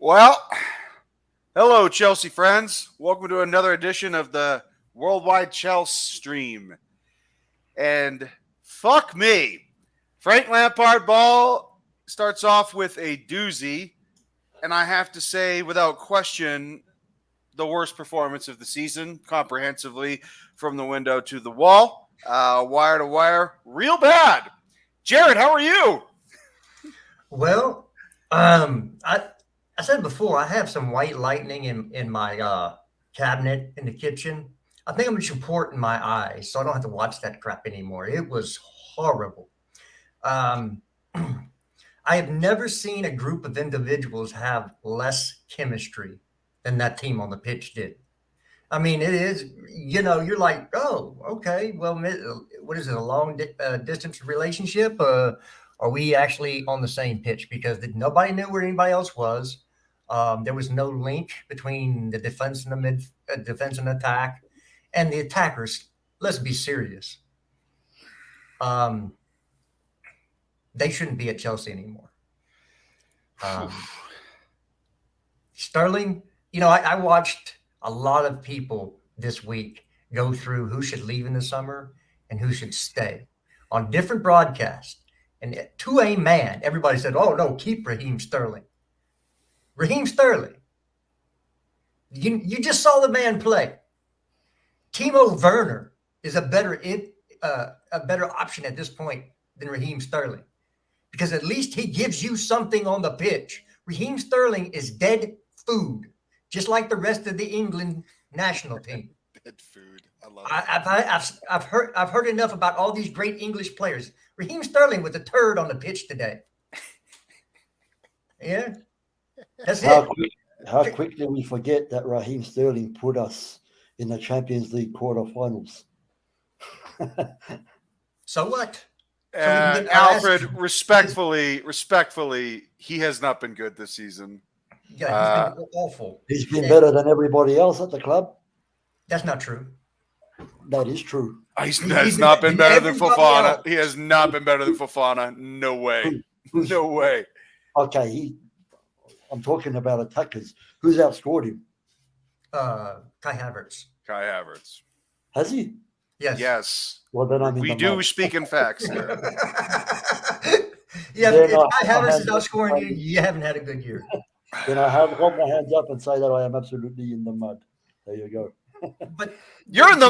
Well, hello, Chelsea friends. Welcome to another edition of the WorldWideChels stream. And fuck me. Frank Lampard ball starts off with a doozy. And I have to say, without question, the worst performance of the season, comprehensively from the window to the wall, wire to wire, real bad. Jared, how are you? Well, I said before I have some white lightning in my cabinet in the kitchen. I think I'm gonna support in my eyes, so I don't have to watch that crap anymore. It was horrible. Um, I have never seen a group of individuals have less chemistry than that team on the pitch did. I mean, it is, you're like, oh, okay, well, what is it, a distance relationship? Are we actually on the same pitch? Because nobody knew where anybody else was. There was no link between the defense and defense and attack, and the attackers. Let's be serious. Um, they shouldn't be at Chelsea anymore. Sterling, I watched a lot of people this week go through who should leave in the summer and who should stay on different broadcasts. And to a man, everybody said, oh, no, keep Raheem Sterling. Raheem Sterling. You just saw the man play. Timo Werner is a better option at this point than Raheem Sterling, because at least he gives you something on the pitch. Raheem Sterling is dead food, just like the rest of the England national team. Dead food. I love it. I've heard enough about all these great English players. Raheem Sterling was a turd on the pitch today. Yeah, that's it. How quickly we forget that Raheem Sterling put us in the Champions League quarterfinals. So what? Alfred, respectfully, he has not been good this season. Yeah, he's been awful. He's been better than everybody else at the club. That's not true. That is true. He has not been better than Fofana. He has not been better than Fofana. No way. No way. Okay, I'm talking about attackers. Who's outscored him? Kai Havertz. Kai Havertz. Has he? Yes. Yes. Well, then we do speak in facts here. Yeah, if Kai Havertz is outscoring you, you haven't had a good year. Then I hold my hands up and say that I am absolutely in the mud. There you go. But you're in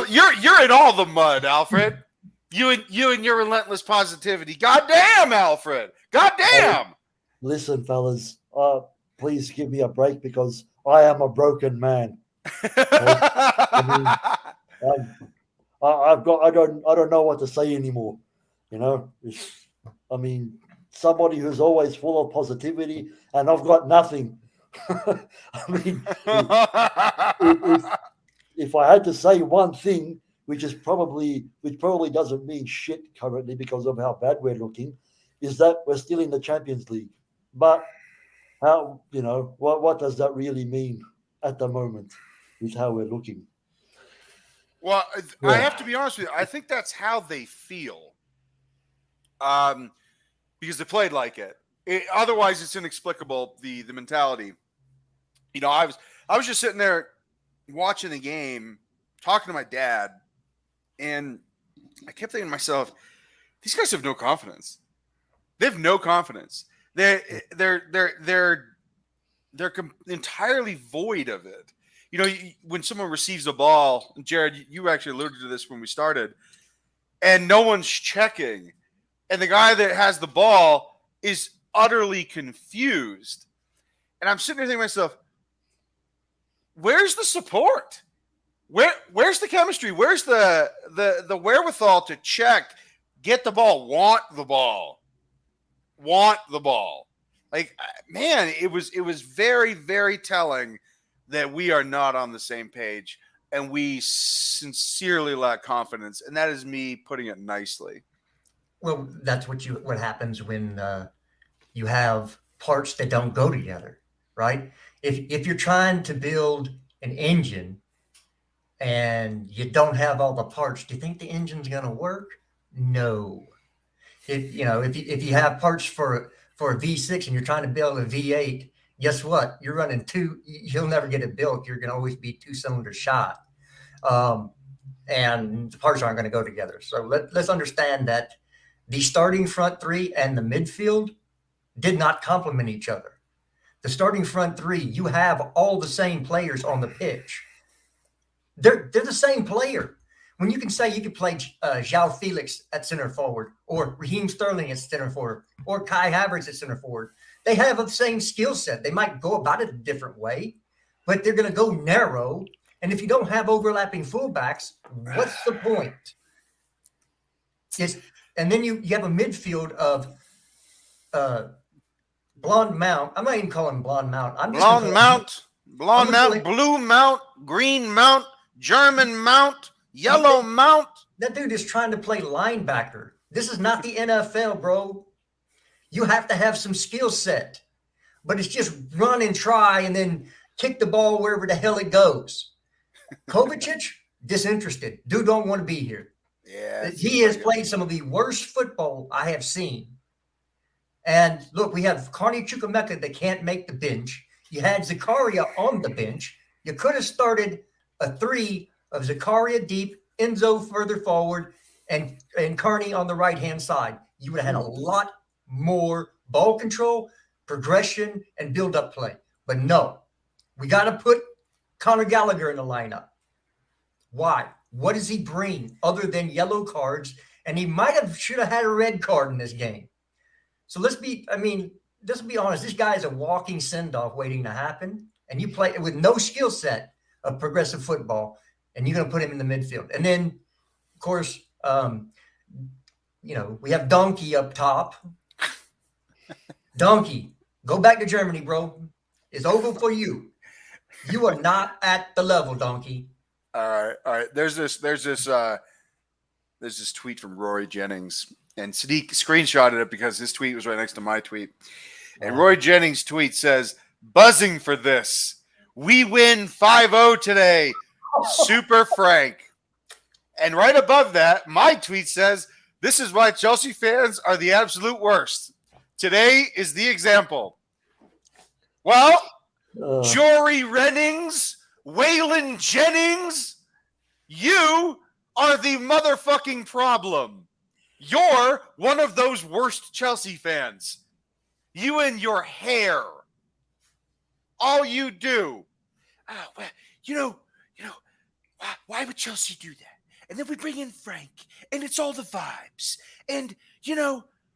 all the mud, Alfred. You and your relentless positivity. Goddamn, Alfred. Goddamn. Hey, listen, fellas, please give me a break because I am a broken man. I don't know what to say anymore. Somebody who's always full of positivity, and I've got nothing. If I had to say one thing, which probably doesn't mean shit currently because of how bad we're looking, is that we're still in the Champions League. But how, what does that really mean at the moment with how we're looking? Well, I have to be honest with you. I think that's how they feel. Because they played like it. Otherwise, it's inexplicable, the mentality. I was just sitting there watching the game, talking to my dad, and I kept thinking to myself, these guys have no confidence. They have no confidence. They're entirely void of it. When someone receives a ball, Jared, you actually alluded to this when we started, and no one's checking, and the guy that has the ball is utterly confused. And I'm sitting there thinking to myself, where's the support? Where's the chemistry? Where's the wherewithal to check, get the ball, want the ball? Like, man, it was very, very telling that we are not on the same page, and we sincerely lack confidence. And that is me putting it nicely. Well, that's what happens when you have parts that don't go together, right? If you're trying to build an engine and you don't have all the parts, do you think the engine's going to work? No. If you have parts for a V6 and you're trying to build a V8 guess what? You're running two. You'll never get it built. You're going to always be 2 cylinders shot. And the parts aren't going to go together. So let's understand that the starting front three and the midfield did not complement each other. The starting front three, you have all the same players on the pitch. They're the same player. When you can say you could play João Felix at center forward, or Raheem Sterling at center forward, or Kai Havertz at center forward, they have the same skill set. They might go about it a different way, but they're going to go narrow. And if you don't have overlapping fullbacks, what's the point? And then you have a midfield of Blonde Mount. I'm not even calling him Blonde Mount. I'm just Blonde Mount, Blue Mount, Green Mount, German Mount, Yellow Mount. That dude is trying to play linebacker. This is not the NFL, bro. You have to have some skill set. But it's just run and try and then kick the ball wherever the hell it goes. Kovacic, disinterested. Dude don't want to be here. Yeah, he has played some of the worst football I have seen. And look, we have Carney Chukwuemeka that can't make the bench. You had Zakaria on the bench. You could have started a 3 of Zakaria deep, Enzo further forward, and Carney on the right-hand side. You would have had a lot more ball control, progression, and build-up play. But no, we got to put Conor Gallagher in the lineup. Why? What does he bring other than yellow cards? And he should have had a red card in this game. So let's be honest. This guy is a walking send-off waiting to happen. And you play with no skill set of progressive football, and you're going to put him in the midfield. And then, of course, we have Donkey up top. Donkey, go back to Germany, bro. It's over for you. You are not at the level, Donkey. All right. There's this tweet from Rory Jennings, and Sadiq screenshotted it because his tweet was right next to my tweet. And Rory Jennings' tweet says, "Buzzing for this. We win 5-0 today. Super Frank." And right above that, my tweet says, "This is why Chelsea fans are the absolute worst. Today is the example." Well, Jory Rennings, Waylon Jennings, you are the motherfucking problem. You're one of those worst Chelsea fans. You and your hair. All you do. Why would Chelsea do that? And then we bring in Frank, and it's all the vibes. And,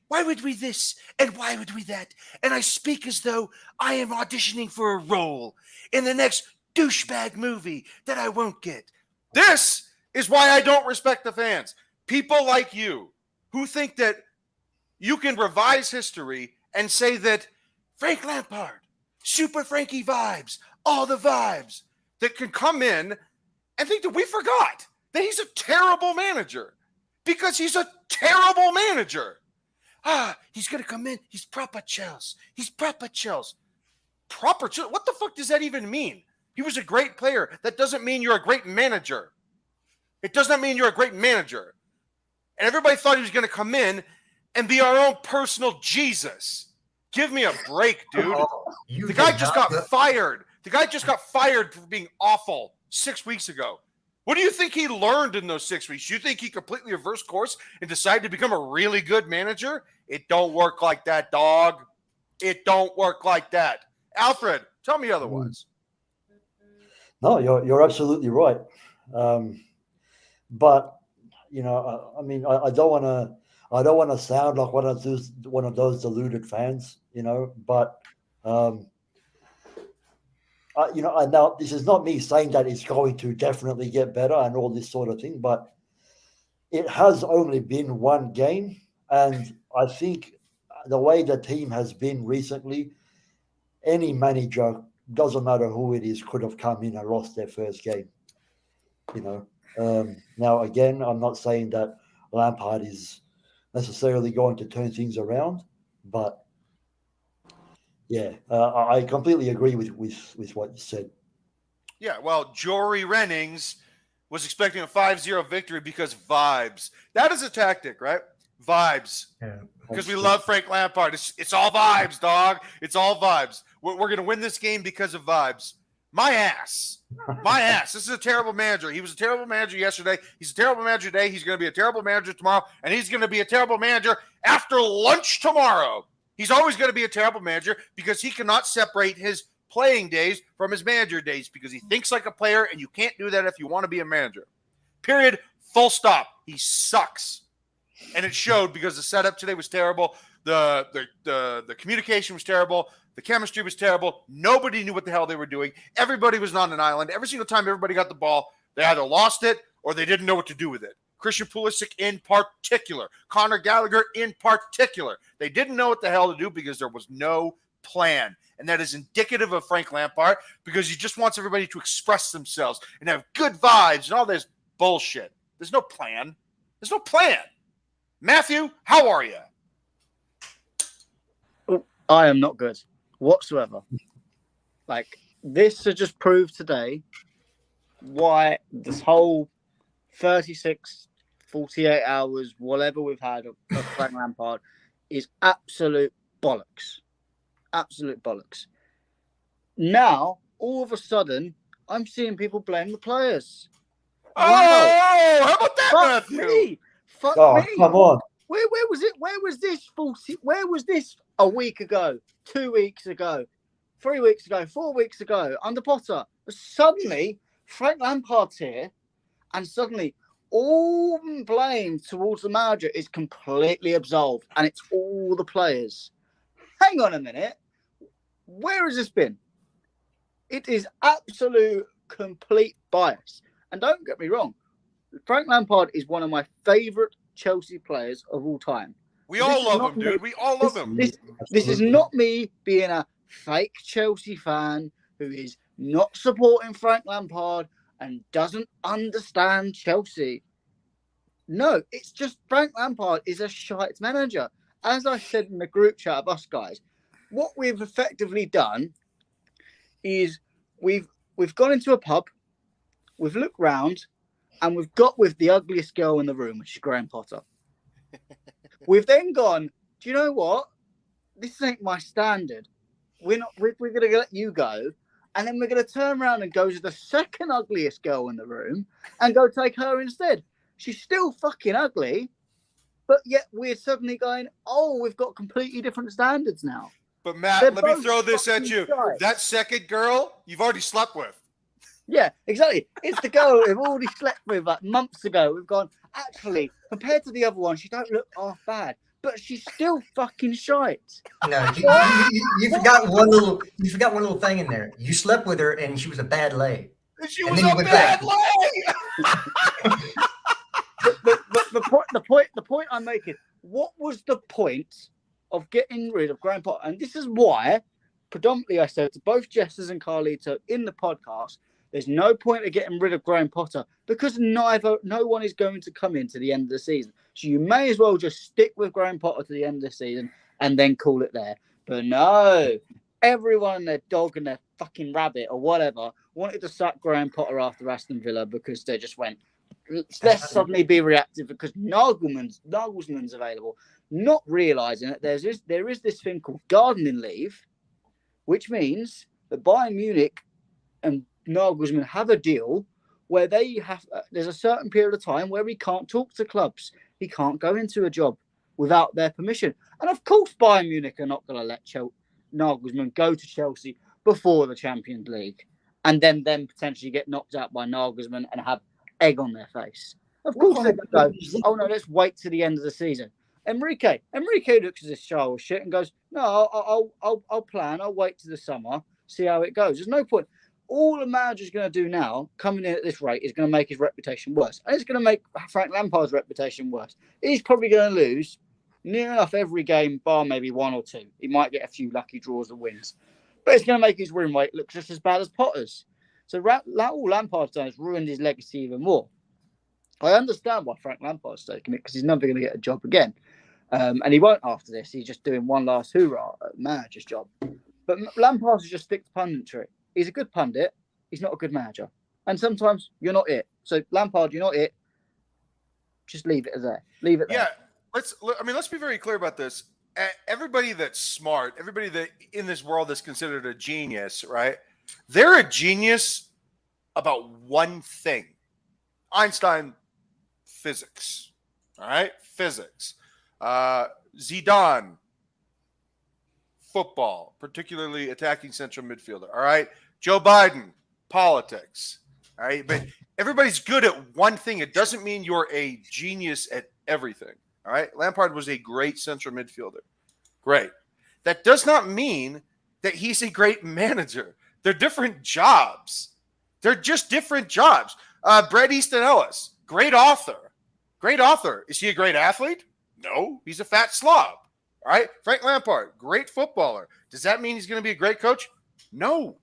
why would we this? And why would we that? And I speak as though I am auditioning for a role in the next douchebag movie that I won't get. This is why I don't respect the fans. People like you who think that you can revise history and say that Frank Lampard, Super Frankie vibes, all the vibes, that can come in and think that we forgot that he's a terrible manager because he's a terrible manager. He's going to come in. He's proper Chels. He's proper Chels. Proper Chels? What the fuck does that even mean? He was a great player. That doesn't mean you're a great manager. It does not mean you're a great manager. And everybody thought he was going to come in and be our own personal Jesus. Give me a break, dude. The guy just got fired. The guy just got fired for being awful 6 weeks ago. What do you think he learned in those 6 weeks? You think he completely reversed course and decided to become a really good manager? It don't work like that, dog. It don't work like that. Alfred, tell me otherwise. No, you're absolutely right. But I don't want to sound like one of those deluded fans, But now this is not me saying that it's going to definitely get better and all this sort of thing, but it has only been one game, and I think the way the team has been recently, any manager, doesn't matter who it is, could have come in and lost their first game. Now again, I'm not saying that Lampard is necessarily going to turn things around, but yeah, I completely agree with what you said. Yeah, well, Jory Rennings was expecting a 5-0 victory because vibes. That is a tactic, right? Vibes. Yeah. Because we love Frank Lampard. It's all vibes, dog. It's all vibes. We're going to win this game because of vibes. My ass. My ass. This is a terrible manager. He was a terrible manager yesterday. He's a terrible manager today. He's going to be a terrible manager tomorrow. And he's going to be a terrible manager after lunch tomorrow. He's always going to be a terrible manager because he cannot separate his playing days from his manager days because he thinks like a player, and you can't do that if you want to be a manager. Period. Full stop. He sucks. And it showed because the setup today was terrible. The communication was terrible. The chemistry was terrible. Nobody knew what the hell they were doing. Everybody was on an island. Every single time everybody got the ball, they either lost it or they didn't know what to do with it. Christian Pulisic in particular. Conor Gallagher in particular. They didn't know what the hell to do because there was no plan. And that is indicative of Frank Lampard because he just wants everybody to express themselves and have good vibes and all this bullshit. There's no plan. There's no plan. Matthew, how are you? I am not good whatsoever. Like, this has just proved today why this whole 36, 48 hours, whatever we've had of Frank Lampard is absolute bollocks. Absolute bollocks. Now, all of a sudden, I'm seeing people blame the players. Oh, Wow. how about that, Fuck Matthew? me. Fuck Oh, me. come on. Where was it? Where was this 40? Where was this a week ago, 2 weeks ago, 3 weeks ago, 4 weeks ago under Potter? Suddenly, Frank Lampard's here, and suddenly all blame towards the manager is completely absolved, and it's all the players. Hang on a minute. Where has this been? It is absolute, complete bias. And don't get me wrong, Frank Lampard is one of my favourite Chelsea players of all time. We all love him, dude. We all love him. This is not me being a fake Chelsea fan who is not supporting Frank Lampard and doesn't understand Chelsea. No, it's just Frank Lampard is a shite manager. As I said in the group chat of us guys, what we've effectively done is we've gone into a pub, we've looked round, and we've got with the ugliest girl in the room, which is Graham Potter. We've then gone, do you know what? This ain't my standard. We're going to let you go. And then we're going to turn around and go to the second ugliest girl in the room and go take her instead. She's still fucking ugly, but yet we're suddenly going, oh, we've got completely different standards now. But Matt, They're let me both throw this at you. shite. That second girl, you've already slept with. Yeah, exactly. It's the girl we've already slept with like months ago. We've gone, actually, compared to the other one, she don't look half bad, but she's still fucking shite. No, you forgot one little thing in there. You slept with her and she was a bad lay. She And was then you a went bad back. lay. The point I'm making, what was the point of getting rid of Graham Potter? And this is why, predominantly, I said to both Jessers and Carlito in the podcast, there's no point of getting rid of Graham Potter because no one is going to come into the end of the season. So you may as well just stick with Graham Potter to the end of the season and then call it there. But no, everyone and their dog and their fucking rabbit or whatever wanted to sack Graham Potter after Aston Villa because they just went, let's suddenly be reactive because Nagelsmann's available, not realising that there is this thing called gardening leave, which means that Bayern Munich and Nagelsmann have a deal where there's a certain period of time where he can't talk to clubs. He can't go into a job without their permission. And of course, Bayern Munich are not going to let Nagelsmann go to Chelsea before the Champions League and then potentially get knocked out by Nagelsmann and have egg on their face. Of course, they're going to go, oh no, let's wait to the end of the season. Enrique looks at this child shit and goes, no, I'll plan. I'll wait to the summer, see how it goes. There's no point. All the manager's going to do now, coming in at this rate, is going to make his reputation worse. And it's going to make Frank Lampard's reputation worse. He's probably going to lose near enough every game, bar maybe one or two. He might get a few lucky draws and wins. But it's going to make his win rate look just as bad as Potter's. So all Lampard's done is ruined his legacy even more. I understand why Frank Lampard's taking it, because he's never going to get a job again. And he won't after this. He's just doing one last hoorah at manager's job. But Lampard's just stick to punditry. He's a good pundit. He's not a good manager. And sometimes you're not it. So, Lampard, you're not it. Just leave it there. Leave it there. Yeah. let's be very clear about this. Everybody that's smart, everybody that in this world that's considered a genius, right? They're a genius about one thing. Einstein, physics. All right? Physics. Zidane, football, particularly attacking central midfielder. All right? Joe Biden, politics. All right? But everybody's good at one thing. It doesn't mean you're a genius at everything. All right? Lampard was a great central midfielder. Great. That does not mean that he's a great manager. They're different jobs. They're just different jobs. Bret Easton Ellis, great author. Great author. Is he a great athlete? No, he's a fat slob. All right. Frank Lampard, great footballer. Does that mean he's going to be a great coach? No.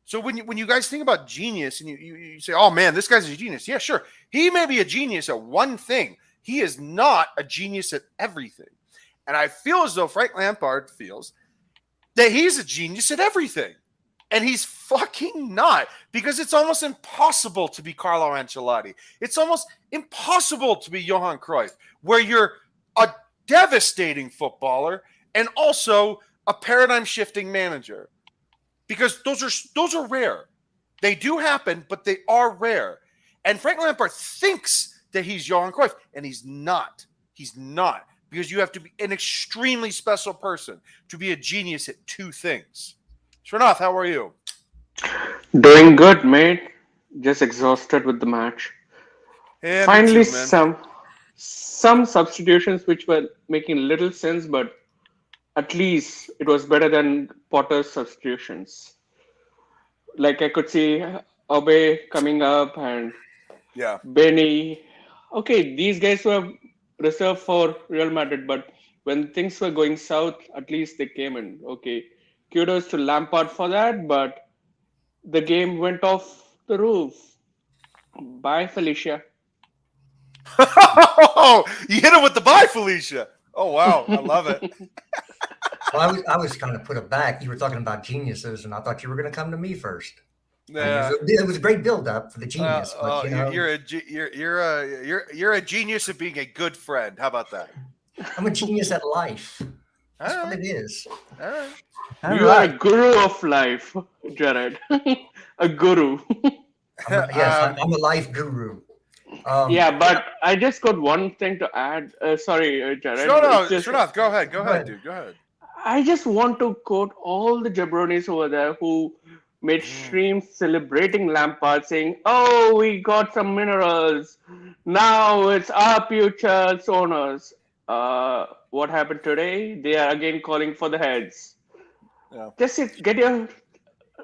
So when you guys think about genius and you say, oh man, this guy's a genius. Yeah, sure. He may be a genius at one thing. He is not a genius at everything. And I feel as though Frank Lampard feels that he's a genius at everything. And he's fucking not, because it's almost impossible to be Carlo Ancelotti. It's almost impossible to be Johan Cruyff, where you're a devastating footballer and also a paradigm-shifting manager. Because those are rare. They do happen, but they are rare. And Frank Lampard thinks that he's Johan Cruyff, and he's not. He's not. Because you have to be an extremely special person to be a genius at two things. Srinath, how are you? Doing good, mate. Just exhausted with the match. Yeah, Finally, me too, man. some substitutions which were making little sense, but at least it was better than Potter's substitutions. Like I could see Abe coming up and Yeah. Benny. Okay, these guys were reserved for Real Madrid, but when things were going south, at least they came in. Okay, kudos to Lampard for that, but the game went off the roof. Bye, Felicia. You hit him with the bye, Felicia. Oh, wow. I love it. Well, I was kind of put aback. You were talking about geniuses, and I thought you were going to come to me first. Yeah. It was a great build-up for the genius. But, you're a genius at being a good friend. How about that? I'm a genius at life. That's All what right. it is. All right. You are a guru of life, Jared. A guru. I'm a life guru. Yeah, but I just got one thing to add. Sorry, Jared. Srinath, go ahead. Go ahead, dude. Go ahead. I just want to quote all the jabronis over there who made streams celebrating Lampard, saying, "Oh, we got some minerals. Now it's our future owners." What happened today? They are again calling for the heads. Yeah. Just get your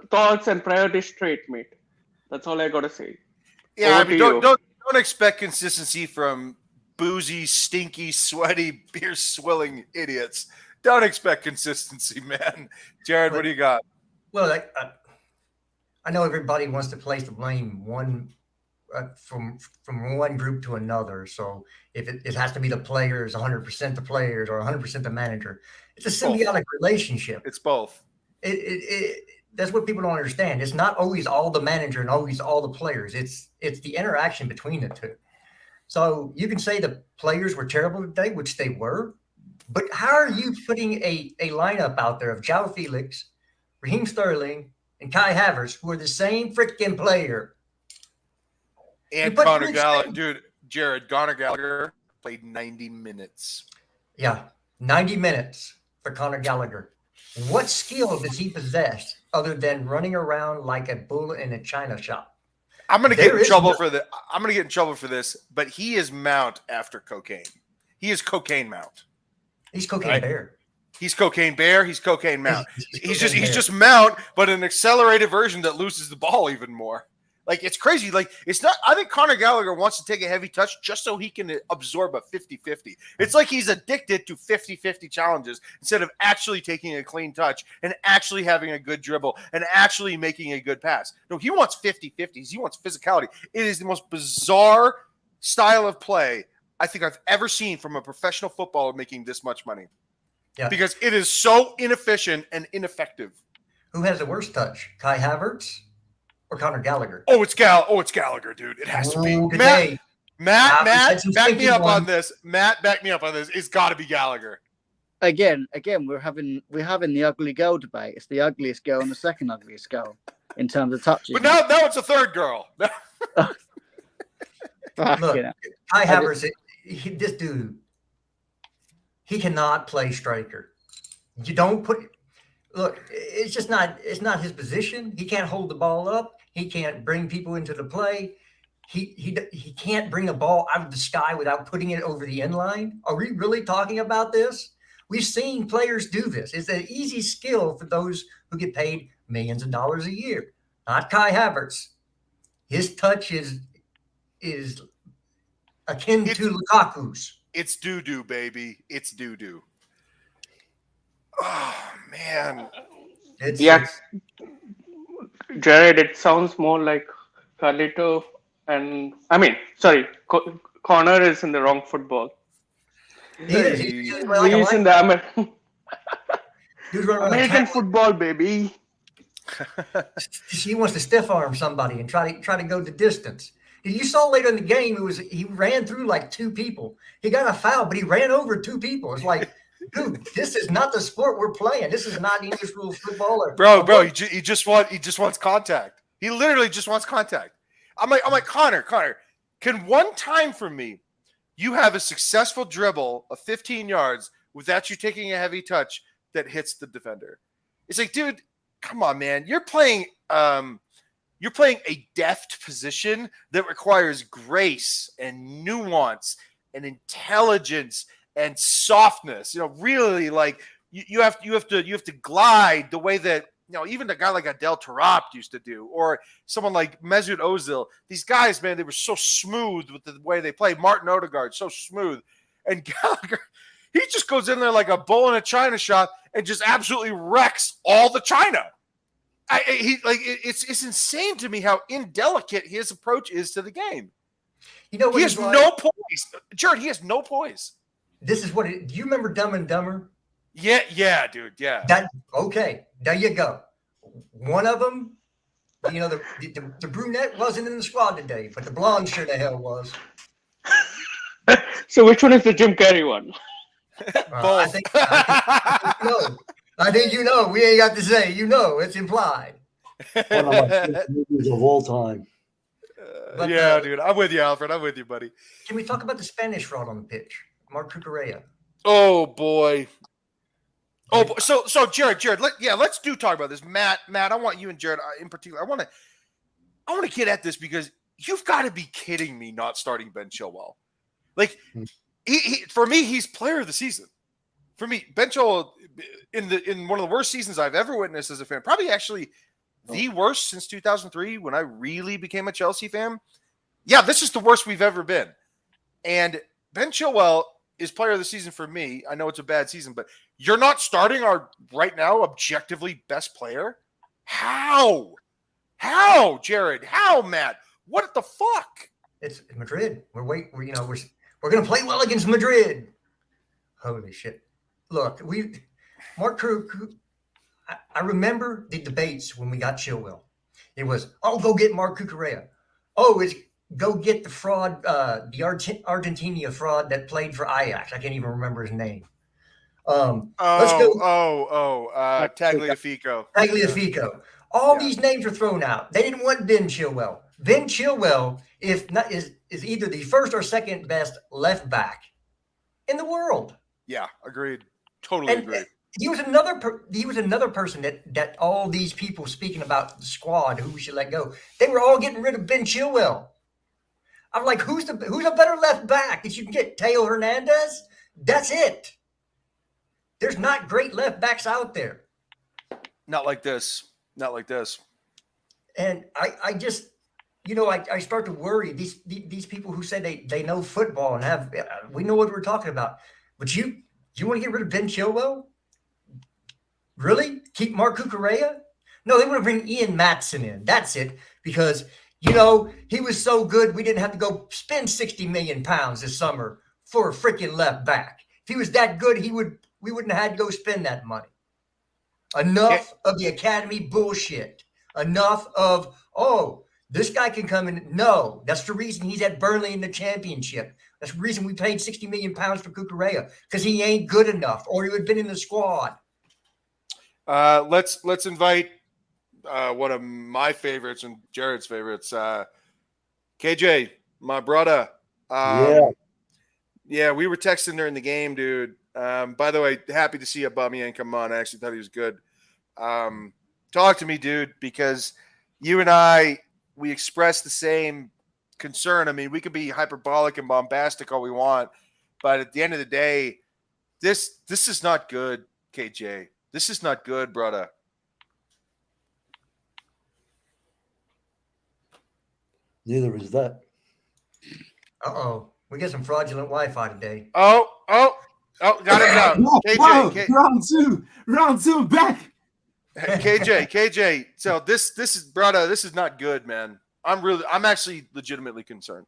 thoughts and priorities straight, mate. That's all I gotta say. Yeah, Over I mean, to you. don't expect consistency from boozy, stinky, sweaty, beer swilling idiots. Don't expect consistency, man. Jared, what do you got? Well, I know everybody wants to place the blame from one group to another. So if it has to be the players, 100% the players, or 100% the manager, it's a symbiotic relationship. It's both. That's what people don't understand. It's not always all the manager and always all the players. It's the interaction between the two. So you can say the players were terrible today, which they were, but how are you putting a lineup out there of João Felix, Raheem Sterling, and Kai Havertz, who are the same freaking player? And Conor Gallagher, dude, Jared, Conor Gallagher played 90 minutes. Yeah, 90 minutes for Conor Gallagher. What skill does he possess other than running around like a bull in a china shop? I'm going to get in trouble for this. I'm going to get in trouble for this, but he is Mount after cocaine. He is cocaine Mount. He's Cocaine Bear. He's Cocaine Bear. He's Cocaine Mount. He's just Mount, but an accelerated version that loses the ball even more. Like, it's crazy. Like, it's not, I think Conor Gallagher wants to take a heavy touch just so he can absorb a 50-50. It's like he's addicted to 50-50 challenges instead of actually taking a clean touch and actually having a good dribble and actually making a good pass. No, he wants 50-50s. He wants physicality. It is the most bizarre style of play I think I've ever seen from a professional footballer making this much money. Yeah. Because it is so inefficient and ineffective. Who has the worst touch? Kai Havertz or Conor Gallagher? Oh, it's Gallagher, dude. It has to be. Matt, had some back me stinky up on ones. this. Matt, back me up on this. It's got to be Gallagher. Again, we're having the ugly girl debate. It's the ugliest girl and the second ugliest girl in terms of touches. But now it's a third girl. Look, You know. Kai Havertz, this dude, he cannot play striker. You don't put. Look, it's just not. It's not his position. He can't hold the ball up. He can't bring people into the play. He can't bring a ball out of the sky without putting it over the end line. Are we really talking about this? We've seen players do this. It's an easy skill for those who get paid millions of dollars a year. Not Kai Havertz. His touch is akin to Lukaku's. It's doo-doo, baby. It's doo-doo. Oh, man. Jared, it sounds more like Carlito and Connor is in the wrong football. He is. He's in the American football, baby. He wants to stiff arm somebody and try to go the distance. You saw later in the game, he ran through like two people. He got a foul, but he ran over two people. It's like, dude, this is not the sport we're playing. This is not English rules football. Bro, he just wants contact. He literally just wants contact. I'm like Connor, can one time for me, you have a successful dribble of 15 yards without you taking a heavy touch that hits the defender? It's like, dude, come on, man. You're playing a deft position that requires grace and nuance and intelligence and softness. Really, like you have to glide the way that even a guy like Adel Tarabt used to do, or someone like Mesut Ozil. These guys, man, they were so smooth with the way they played. Martin Odegaard, so smooth, and Gallagher, he just goes in there like a bull in a china shop and just absolutely wrecks all the china. It's insane to me how indelicate his approach is to the game. He has no poise. Jared, he has no poise. This is do you remember Dumb and Dumber? Yeah, dude, yeah. Okay, there you go. One of them, the brunette wasn't in the squad today, but the blonde sure the hell was. So which one is the Jim Carrey one? I think you know. We ain't got to say. It's implied. One of my favorite movies of all time. Dude. I'm with you, Alfred. I'm with you, buddy. Can we talk about the Spanish fraud on the pitch? Mark Cucurella. Oh, boy. So Jared, let's talk about this. Matt, I want you and Jared in particular. I want to get at this because you've got to be kidding me not starting Ben Chilwell. Like, he for me, he's player of the season. For me, Ben Chilwell in one of the worst seasons I've ever witnessed as a fan, probably actually the worst since 2003 when I really became a Chelsea fan. Yeah, this is the worst we've ever been. And Ben Chilwell is player of the season for me. I know it's a bad season, but you're not starting our right now objectively best player? How, Jared? How, Matt? What the fuck? It's Madrid. We're going to play well against Madrid. Holy shit. Look, Mark Krug, I remember the debates when we got Chilwell. It was, go get Mark Cucurella. It's go get the fraud, the Argentina fraud that played for Ajax. I can't even remember his name. Let's go. Tagliafico. Tagliafico. All these names are thrown out. They didn't want Ben Chilwell. Ben Chilwell, is either the first or second best left back in the world. Yeah, agreed. Totally agreed. He was another person that all these people speaking about the squad who we should let go. They were all getting rid of Ben Chilwell. I'm like, who's a better left back that you can get? Teo Hernandez? That's it. There's not great left backs out there. Not like this. And I just, I start to worry. These people who say they know football and we know what we're talking about. But you want to get rid of Ben Chilwell? Really? Keep Mark Cucurella? No, they want to bring Ian Maatsen in. That's it. Because, he was so good, we didn't have to go spend 60 million pounds this summer for a freaking left back. If he was that good, we wouldn't have had to go spend that money. Enough of the academy bullshit. Enough of, This guy can come in. No, that's the reason he's at Burnley in the championship. That's the reason we paid £60 million for Cucurella, because he ain't good enough, or he would have been in the squad. Let's invite one of my favorites and Jared's favorites, KJ, my brother. Yeah, we were texting during the game, dude. By the way, happy to see Aubameyang come on. I actually thought he was good. Talk to me, dude, because you and we express the same concern. I mean, we could be hyperbolic and bombastic all we want, but at the end of the day, this is not good, KJ. This is not good, brother. Neither is that. We get some fraudulent Wi-Fi today. Oh, got him now. KJ, round two, back. KJ. So this is, brother, this is not good, man. I'm actually legitimately concerned.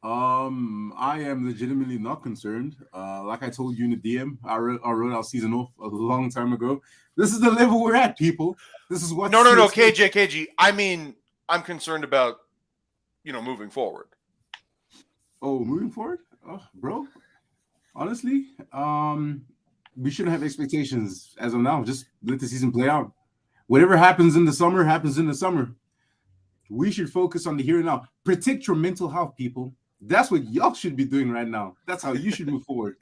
I am legitimately not concerned. Like I told you in the DM, I wrote our season off a long time ago. This is the level we're at, people. This is what. No, KJ. I mean, I'm concerned about, moving forward. Oh, moving forward, bro. Honestly, we shouldn't have expectations as of now. Just let the season play out. Whatever happens in the summer happens in the summer. We should focus on the here and now. Protect your mental health, people. That's what y'all should be doing right now. That's how you should move forward.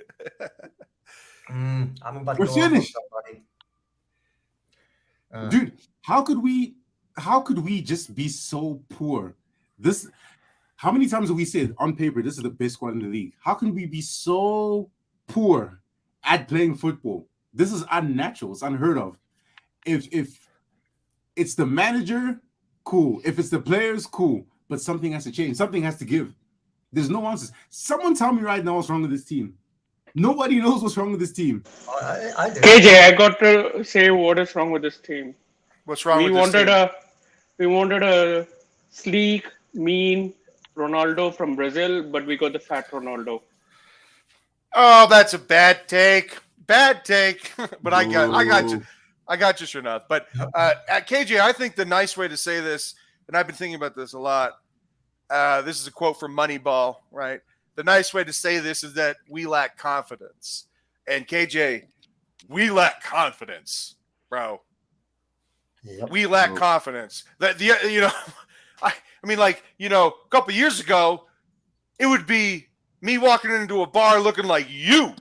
I'm about to We're go finished. Dude, how could we just be so poor? How many times have we said on paper this is the best squad in the league? How can we be so poor at playing football? This is unnatural. It's unheard of. If it's the manager, cool. If it's the players, cool. But something has to change. Something has to give. There's no answers. Someone tell me right now what's wrong with this team. Nobody knows what's wrong with this team. I do. KJ, I got to say what is wrong with this team. What's wrong with this team? We wanted a sleek, mean Ronaldo from Brazil, but we got the fat Ronaldo. Oh, that's a bad take. But I got you. I got you, Srinath. But at KJ, I think the nice way to say this, and I've been thinking about this a lot. This is a quote from Moneyball, right? The nice way to say this is that we lack confidence. And KJ, we lack confidence, bro. Yep. We lack confidence. That a couple of years ago, it would be me walking into a bar looking like you.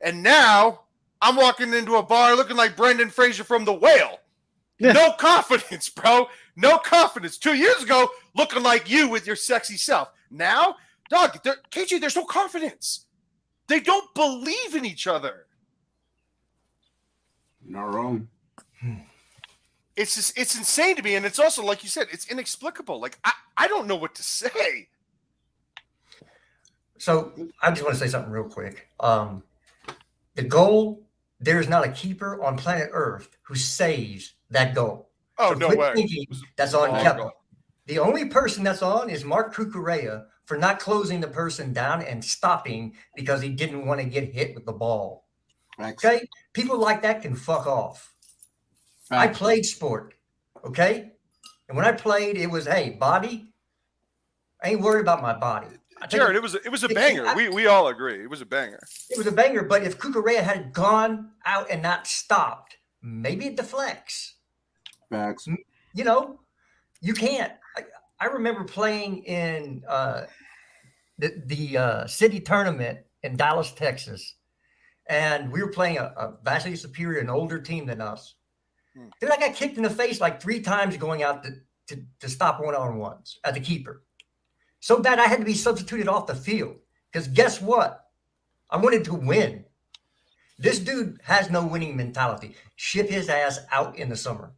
And now I'm walking into a bar looking like Brendan Fraser from The Whale. No confidence, bro. No confidence. 2 years ago, looking like you with your sexy self. Now, dog, KJ, there's no confidence. They don't believe in each other. Not wrong. It's insane to me. And it's also, like you said, it's inexplicable. Like, I don't know what to say. So I just want to say something real quick. The goal, there is not a keeper on planet Earth who saves that goal. Oh, so no quit way. thinking that's on Kepa. The only person that's on is Mark Cucurella for not closing the person down and stopping because he didn't want to get hit with the ball. Facts. Okay? People like that can fuck off. I played sport, okay? And when I played, it was, hey, body, I ain't worried about my body. Jared, it was a banger. We all agree. It was a banger. It was a banger, but if Cucurella had gone out and not stopped, maybe it deflects. Facts. You can't. I remember playing in the city tournament in Dallas, Texas, and we were playing a vastly superior and older team than us. Dude, I got kicked in the face like 3 times going out to stop one-on-ones as a keeper. So bad I had to be substituted off the field because guess what? I wanted to win. This dude has no winning mentality. Ship his ass out in the summer.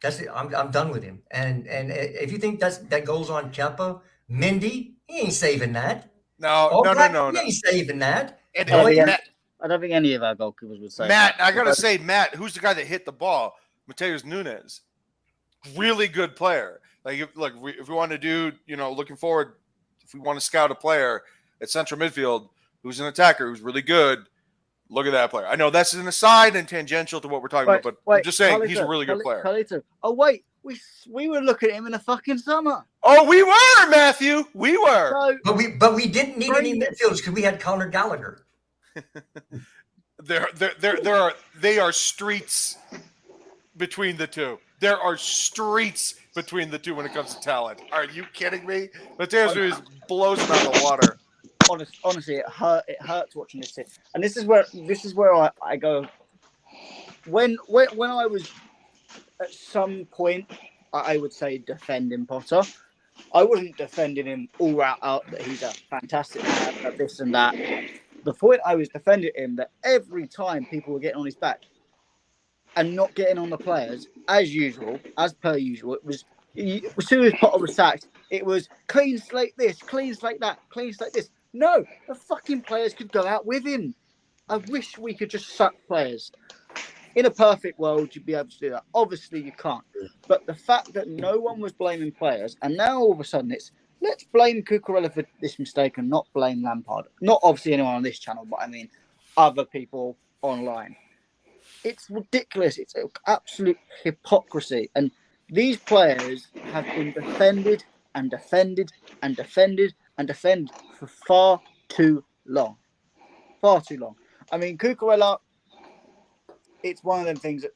That's it. I'm done with him. And if you think that goes on Kepa, Mendy, he ain't saving that. No. He ain't saving that. And I don't think any of our goalkeepers would say Matt, that. I gotta say, Matt, who's the guy that hit the ball? Mateus Nunes, really good player. Like, if we want to do, looking forward, if we want to scout a player at central midfield who's an attacker who's really good, Look at that player. I know that's an aside and tangential to what we're talking about, but I'm just saying he's a really good player. Carlito. Oh wait, we were looking at him in the fucking summer. Oh, we were, Matthew. We were. So, But we didn't need any midfielders because we had Conor Gallagher. They are streets between the two. There are streets between the two when it comes to talent. Are you kidding me? Mateus Nunes blows him out of the water. Honestly, it hurts watching this team. And this is where I go. When I was at some point, I would say defending Potter. I wasn't defending him all out that he's a fantastic man at this and that. The point I was defending him that every time people were getting on his back and not getting on the players, as per usual, it was as soon as Potter was sacked, it was clean slate this, clean slate that, clean slate this. No, the fucking players could go out with him. I wish we could just sack players. In a perfect world, you'd be able to do that. Obviously, you can't. But the fact that no one was blaming players, and now all of a sudden it's, let's blame Cucurella for this mistake and not blame Lampard. Not obviously anyone on this channel, but I mean other people online. It's ridiculous. It's absolute hypocrisy. And these players have been defended and defended and defended and defended for far too long. Far too long. I mean, Cucurella, it's one of them things that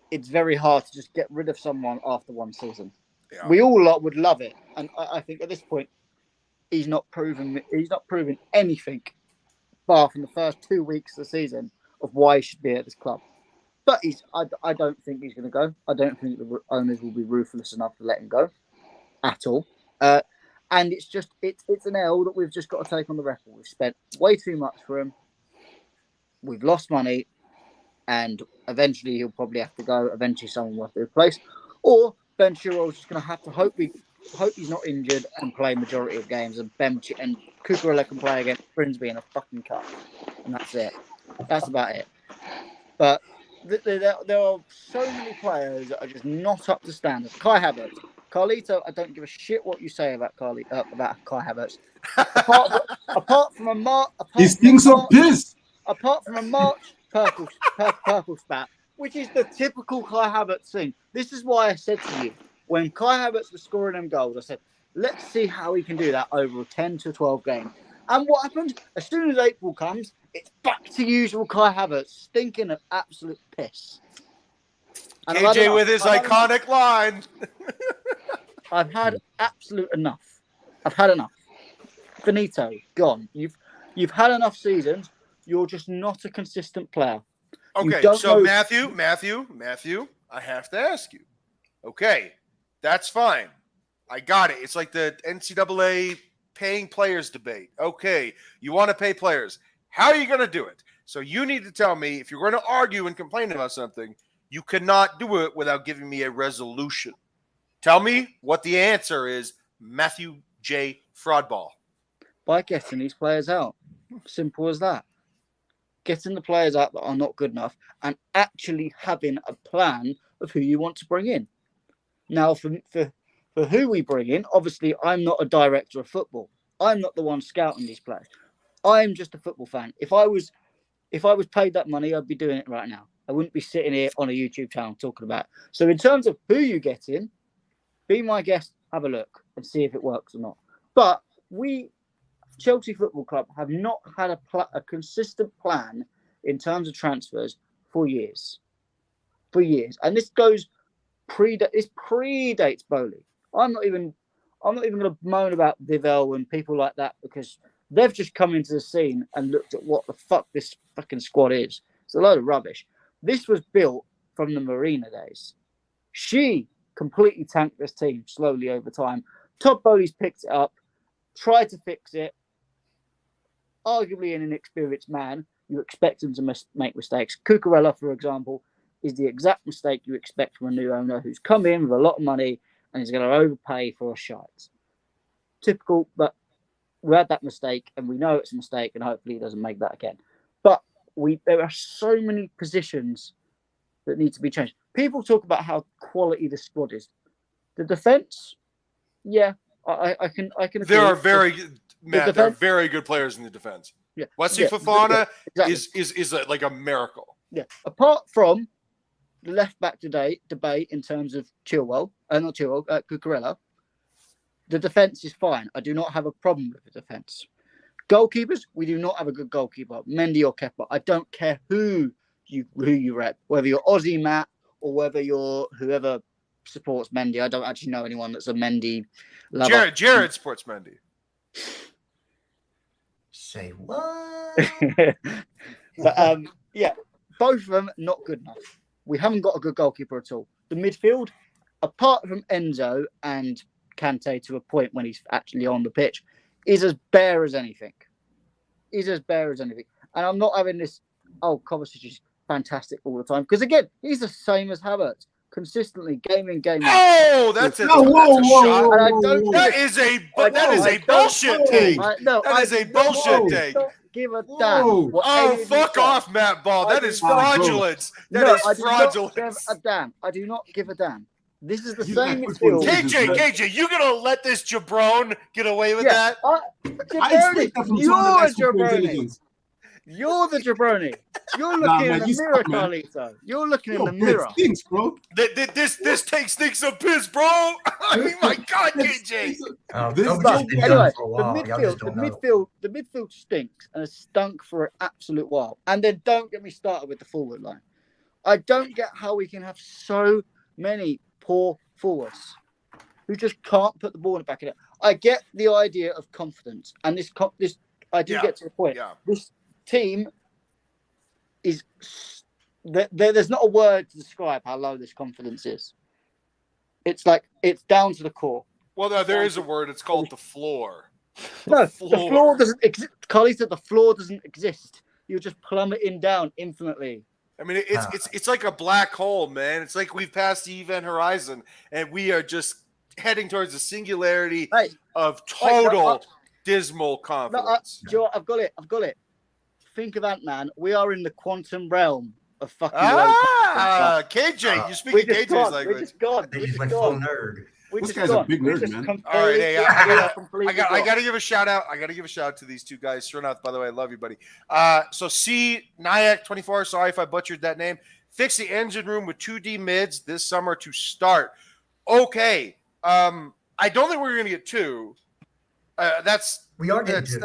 it's very hard to just get rid of someone after one season. Yeah. We all would love it. And I think at this point, he's not proven anything bar from the first 2 weeks of the season of why he should be at this club. But I don't think he's going to go. I don't think the owners will be ruthless enough to let him go at all. And it's an L that we've just got to take on the record. We've spent way too much for him. We've lost money, and eventually he'll probably have to go. Eventually someone will have to replace. Or Ben Chilwell is just going to have to hope he's not injured and play majority of games, and Cucurella can play against Grimsby in a fucking cup. And that's it. That's about it. But there are so many players that are just not up to standard. Kai Havertz. Carlito, I don't give a shit what you say about Kai Havertz. Apart from a March purple spat, which is the typical Kai Havertz thing. This is why I said to you, when Kai Havertz was scoring them goals, I said, let's see how he can do that over 10 to 12 games. And what happened? As soon as April comes, it's back to usual Kai Havertz, stinking of absolute piss. And KJ with his iconic line. I've had absolute enough. I've had enough. Finito, gone. You've had enough seasons. You're just not a consistent player. Okay, so Matthew, I have to ask you. Okay, that's fine. I got it. It's like the NCAA paying players debate. Okay, you want to pay players. How are you going to do it? So you need to tell me, if you're going to argue and complain about something, you cannot do it without giving me a resolution. Tell me what the answer is, Matthew J. Fraudball. By getting these players out. Simple as that. Getting the players out that are not good enough and actually having a plan of who you want to bring in. Now, for who we bring in, obviously, I'm not a director of football. I'm not the one scouting these players. I'm just a football fan. If I was paid that money, I'd be doing it right now. I wouldn't be sitting here on a YouTube channel talking about it. So in terms of who you get in, be my guest, have a look and see if it works or not. But we, Chelsea Football Club, have not had a consistent plan in terms of transfers for years. For years. And this predates Bowley. I'm not even going to moan about Vivell and people like that because they've just come into the scene and looked at what the fuck this fucking squad is. It's a load of rubbish. This was built from the Marina days. She completely tanked this team slowly over time. Todd Bowley's picked it up, tried to fix it. Arguably an inexperienced man, you expect him to make mistakes. Cucurella, for example, is the exact mistake you expect from a new owner who's come in with a lot of money and is going to overpay for a shite. Typical, but we had that mistake and we know it's a mistake and hopefully he doesn't make that again. But there are so many positions that need to be changed. People talk about how quality the squad is. The defense, yeah, I can. There are very good players in the defense. Yeah. Wesley Yeah, Fofana exactly. is like a miracle. Yeah. Apart from the left back debate in terms of Chilwell, not Chilwell, Cucurella, the defense is fine. I do not have a problem with the defense. Goalkeepers, we do not have a good goalkeeper, Mendy or Kepa. I don't care who you rep, whether you're Aussie Matt or whether you're whoever supports Mendy. I don't actually know anyone that's a Mendy lover. Jared supports Mendy. Say what? But yeah, both of them not good enough. We haven't got a good goalkeeper at all. The midfield, apart from Enzo and Kante to a point when he's actually on the pitch, is as bare as anything. And I'm not having this, Kovacic is fantastic all the time. Because again, he's the same as Havertz. Consistently, game in, game out. Oh, that's a shot. And I don't That is a bullshit take. That is a bullshit take. Don't give a damn. Oh, fuck off, Matt Ball. That is fraudulent. That is fraudulent. I do not give a damn. This is the same midfield. KJ, you gonna let this jabron get away with that? I expect that from someone that's jabroni. You're the jabroni. You're looking in the mirror, Carlito. You're looking in the mirror. Stinks, bro. This take stinks of piss, bro. I mean, my God, KJ. Anyway, the midfield stinks and has stunk for an absolute while. And then don't get me started with the forward line. I don't get how we can have so many poor forwards who just can't put the ball in the back of it. I get the idea of confidence, and this I do get to the point. Yeah. This team is there's not a word to describe how low this confidence is. It's like it's down to the core. Well, no, there is a word. It's called the floor. The floor doesn't exist. Carly said the floor doesn't exist. You're just plummeting down infinitely. I mean, it's like a black hole, man. It's like we've passed the event horizon, and we are just heading towards the singularity of total dismal confidence. Joe, I've got it. Think of Ant-Man. We are in the quantum realm of fucking. KJ, you're speaking KJ's language. We're just gone. They just went full nerd. This guy's a big nerd, man. All right, hey, I got to give a shout out. To these two guys. Srinath, by the way, I love you, buddy. So C Nyack 24. Sorry if I butchered that name. Fix the engine room with 2D mids this summer to start. Okay. I don't think we're going to get two. We are getting two.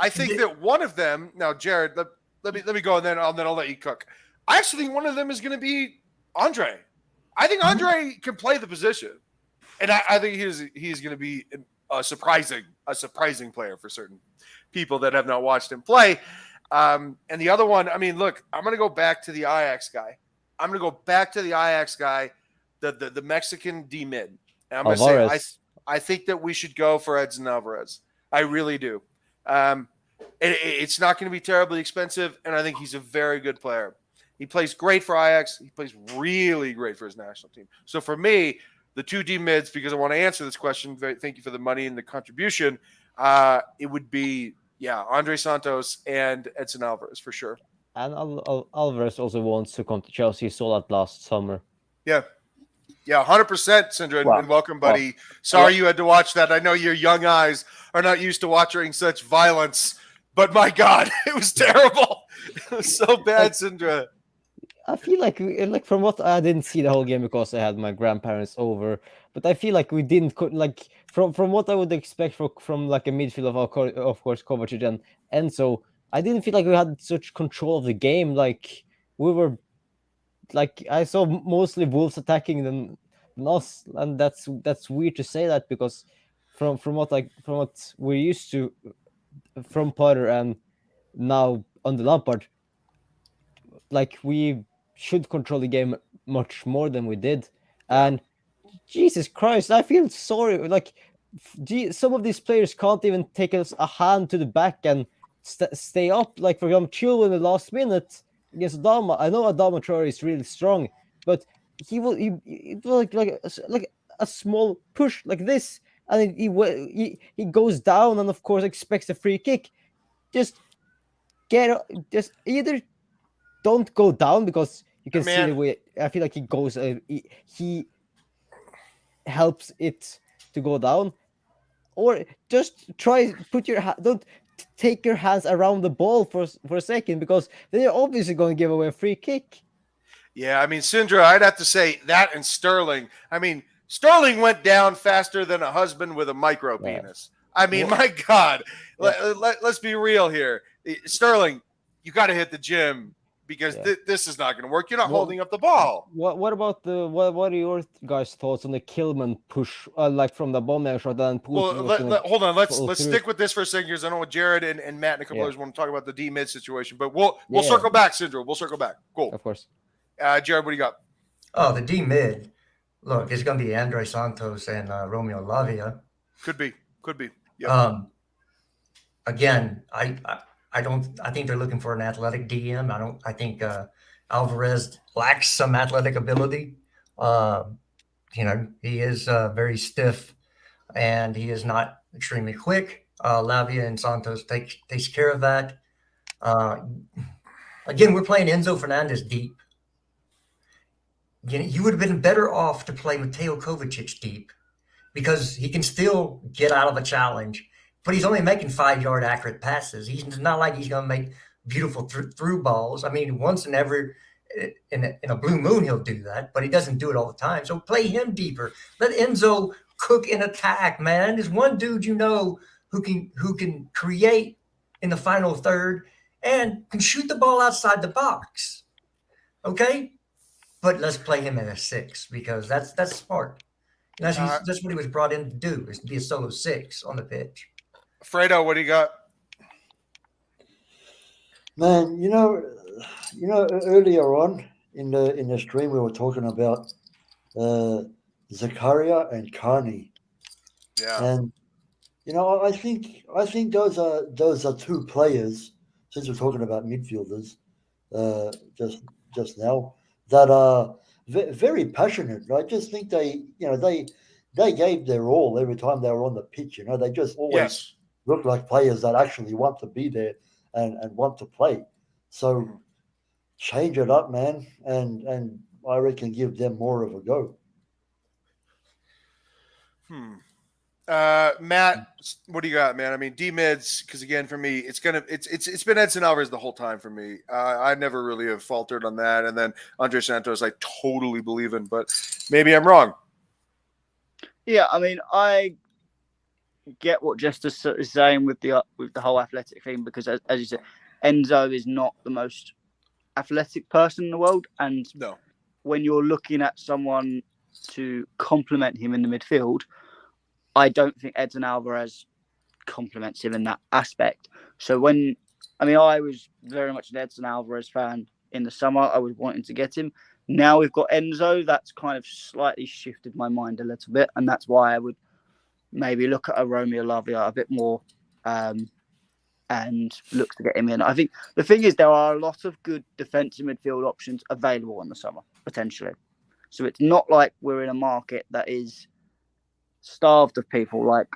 I think that one of them. Now, Jared, let me go, and then I'll let you cook. I actually think one of them is going to be Andre. I think Andre can play the position, and I think he's going to be a surprising player for certain people that have not watched him play. And the other one, I mean, look, I'm going to go back to the Ajax guy. The Mexican D mid. And I'm going to say I think that we should go for Edson Alvarez. I really do. It's not going to be terribly expensive, and I think he's a very good player. He plays great for Ajax. He plays really great for his national team. So for me, the 2D mids, because I want to answer this question, thank you for the money and the contribution, it would be, Andre Santos and Edson Alvarez for sure. And Alvarez also wants to come to Chelsea. You saw that last summer. Yeah, 100%, Sindra, and welcome, buddy. Sorry you had to watch that. I know your young eyes are not used to watching such violence, but my God, it was terrible. It was so bad, Sindra. I feel like from what I didn't see the whole game because I had my grandparents over, but I feel like we didn't from what I would expect from like a midfield of course Kovacic and Enzo. I didn't feel like we had such control of the game. Like we were, like I saw mostly Wolves attacking than us, and that's weird to say that because from what we're used to from Potter and now under Lampard, like we should control the game much more than we did. And Jesus Christ, I feel sorry. Like some of these players can't even take us a hand to the back and stay up. Like for example, Chilwell in the last minute against Adama. I know Adama Traore is really strong, but he will like a small push like this, and he goes down and of course expects a free kick. Just either don't go down because you can see the way I feel like he goes. He helps it to go down, or just try put your take your hands around the ball for a second, because they're obviously going to give away a free kick. Yeah, I mean, Sindra, I'd have to say that and Sterling. I mean, Sterling went down faster than a husband with a micro penis. I mean, my God, let's be real here. Sterling, you got to hit the gym because this is not going to work. You're not holding up the ball. What about what are your guys' thoughts on the Kilman push, like from the bomb shot and Well, hold on. Let's stick with this for a second because I know Jared and Matt and a couple others want to talk about the D mid situation, but we'll circle back, Sindra. We'll circle back. Cool. Of course. Jared, what do you got? Oh, the D mid. Look, it's going to be Andre Santos and Romeo Lavia. Could be. Yep. Again, I think they're looking for an athletic DM. I think Alvarez lacks some athletic ability. He is very stiff and he is not extremely quick. Lavia and Santos takes care of that. Again, we're playing Enzo Fernandez deep. You would have been better off to play Mateo Kovacic deep because he can still get out of a challenge, but he's only making 5-yard accurate passes. He's not like he's going to make beautiful through balls. I mean, once in a blue moon, he'll do that, but he doesn't do it all the time. So play him deeper. Let Enzo cook in attack, man. There's one dude who can create in the final third and can shoot the ball outside the box. Okay? But let's play him at a 6 because that's smart. That's what he was brought in to do, is to be a solo 6 on the pitch. Fredo, what do you got? Man, earlier on in the stream we were talking about Zakaria and Carney. Yeah. And I think those are two players, since we're talking about midfielders just now, that are very passionate. I just think they gave their all every time they were on the pitch. They just always look like players that actually want to be there and want to play. So change it up, man, and I reckon give them more of a go. Matt, what do you got, man? I mean, D mids, because again, for me, it's been Edson Alvarez the whole time for me. I never really have faltered on that, and then Andre Santos, I totally believe in, but maybe I'm wrong. Yeah, I mean, I get what Justice is saying with the whole athletic thing, because as you said, Enzo is not the most athletic person in the world, and when you're looking at someone to complement him in the midfield, I don't think Edson Alvarez complements him in that aspect. So I was very much an Edson Alvarez fan in the summer. I was wanting to get him. Now we've got Enzo. That's kind of slightly shifted my mind a little bit, and that's why I would maybe look at a Romeo Lavia a bit more and look to get him in. I think the thing is there are a lot of good defensive midfield options available in the summer, potentially. So it's not like we're in a market that is starved of people, like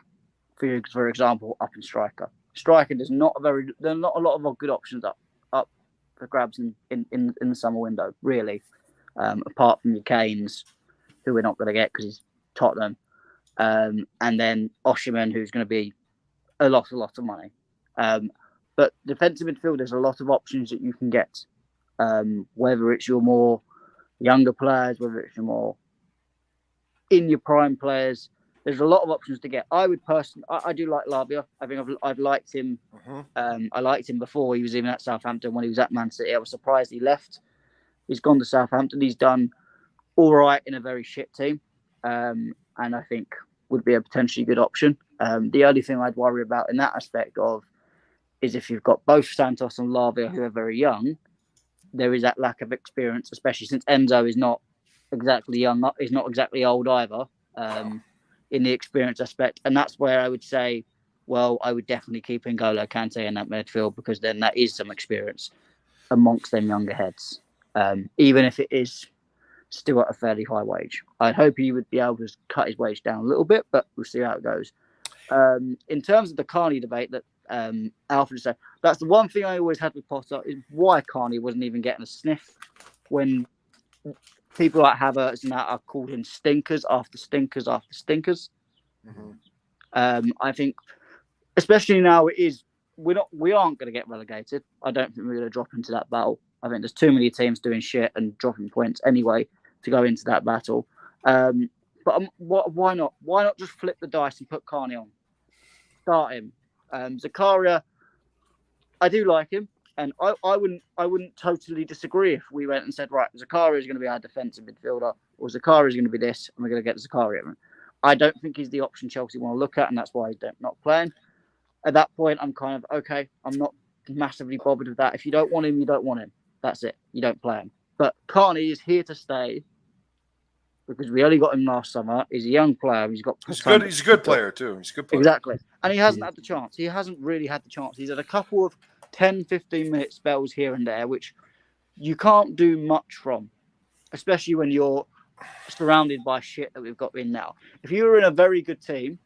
for example up in striker. There's not a lot of good options up for grabs in the summer window, really, apart from your Kanes, who we're not going to get because he's Tottenham, and then Osimhen, who's going to be a lot of money. But defensive midfield, there's a lot of options that you can get, whether it's your more younger players, whether it's your more in your prime players. There's a lot of options to get. I would personally, I do like Lavia. I think I've liked him. I liked him before he was even at Southampton. When he was at Man City, I was surprised he left. He's gone to Southampton. He's done all right in a very shit team, and I think would be a potentially good option. The only thing I'd worry about in that aspect is if you've got both Santos and Lavia who are very young, there is that lack of experience, especially since Enzo is not exactly young. He's not exactly old either. In the experience aspect. And that's where I would say, well, I would definitely keep N'Golo Kante in that midfield, because then that is some experience amongst them younger heads, even if it is still at a fairly high wage. I'd hope he would be able to cut his wage down a little bit, but we'll see how it goes. In terms of the Carney debate that Alfred said, that's the one thing I always had with Potter, is why Carney wasn't even getting a sniff when people like Havertz and that are called in stinkers after stinkers after stinkers. I think, especially now, it is we aren't going to get relegated. I don't think we're going to drop into that battle. I think there's too many teams doing shit and dropping points anyway to go into that battle. But why not? Why not just flip the dice and put Carney on? Start him. Zakaria, I do like him, and I wouldn't totally disagree if we went and said, right, Zakaria is going to be our defensive midfielder, or Zakaria is going to be this, and we're going to get Zakaria. I don't think he's the option Chelsea want to look at, and that's why he's not playing. At that point, I'm kind of, okay, I'm not massively bothered with that. If you don't want him, you don't want him. That's it. You don't play him. But Carney is here to stay because we only got him last summer. He's a young player. He's a good player, too. He's a good player. Exactly. And he hasn't had the chance. He hasn't really had the chance. He's had a couple of 10, 15-minute spells here and there, which you can't do much from, especially when you're surrounded by shit that we've got in now. If you were in a very good team,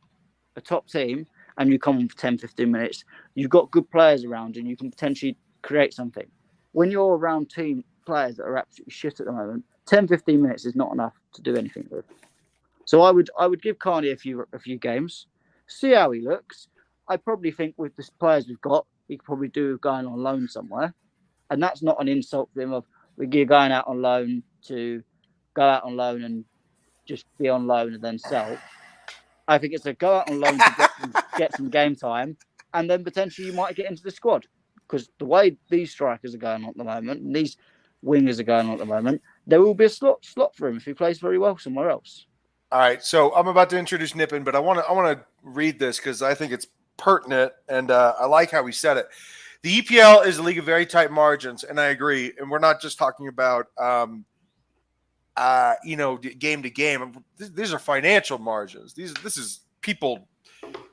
a top team, and you come on for 10, 15 minutes, you've got good players around and you can potentially create something. When you're around team players that are absolutely shit at the moment, 10, 15 minutes is not enough to do anything with. So I would give Carney a few games, see how he looks. I probably think with the players we've got, he could probably do going on loan somewhere. And that's not an insult to him of we're going out on loan to go out on loan and just be on loan and then sell. I think it's a go out on loan to get some game time, and then potentially you might get into the squad. Because the way these strikers are going on at the moment, and these wingers are going on at the moment, there will be a slot for him if he plays very well somewhere else. All right, so I'm about to introduce Nippin, but I want to read this because I think it's pertinent, and I like how he said it. The EPL is a league of very tight margins, and I agree. And we're not just talking about game to game. These are financial margins. This is people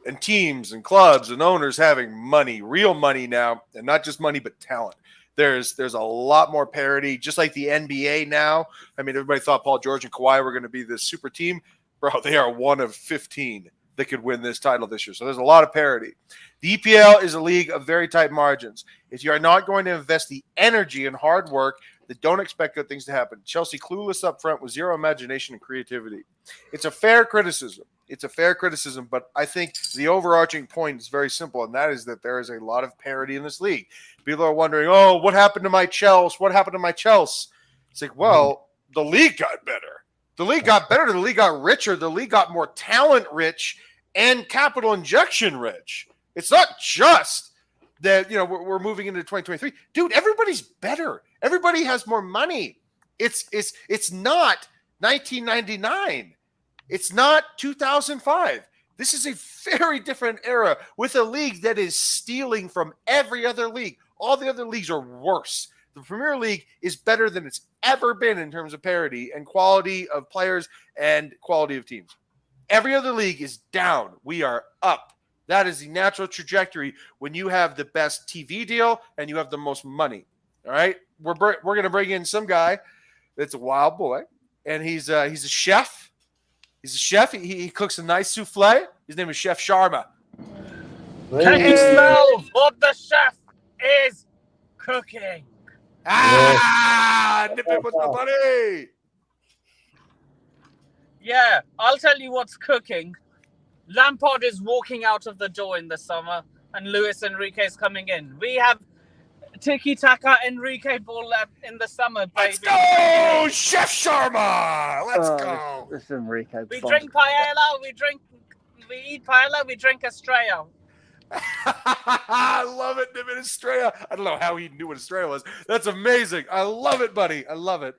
and teams and clubs and owners having money, real money now, and not just money but talent. There's a lot more parity, just like the NBA now. I mean, everybody thought Paul George and Kawhi were going to be this super team. Bro, they are one of 15 that could win this title this year. So there's a lot of parity. The EPL is a league of very tight margins. If you are not going to invest the energy and hard work, then don't expect good things to happen. Chelsea clueless up front with zero imagination and creativity. It's a fair criticism. But I think the overarching point is very simple, and that is that there is a lot of parity in this league. People are wondering, oh, what happened to my Chelsea? What happened to my Chelsea? It's like, well, the league got better. The league got better. The league got richer. The league got more talent rich and capital injection rich. It's not just that, we're moving into 2023. Dude, everybody's better. Everybody has more money. It's not 1999. It's not 2005. This is a very different era with a league that is stealing from every other league. All the other leagues are worse. The Premier League is better than it's ever been in terms of parity and quality of players and quality of teams. Every other league is down. We are up. That is the natural trajectory when you have the best TV deal and you have the most money. All right? We're going to bring in some guy that's a wild boy, and he's a chef. He's a chef. He cooks a nice souffle. His name is Chef Sharma. Can you smell what the chef is cooking? Nip it with the money. Yeah, I'll tell you what's cooking. Lampard is walking out of the door in the summer, and Luis Enrique is coming in. We have tiki-taka Enrique ball in the summer, baby. Let's go, Chef Sharma. Let's go. This Enrique. We drink paella. We eat paella. We drink Estrella. I love it, Nip Estrella. I don't know how he knew what Estrella was. That's amazing. I love it, buddy. I love it.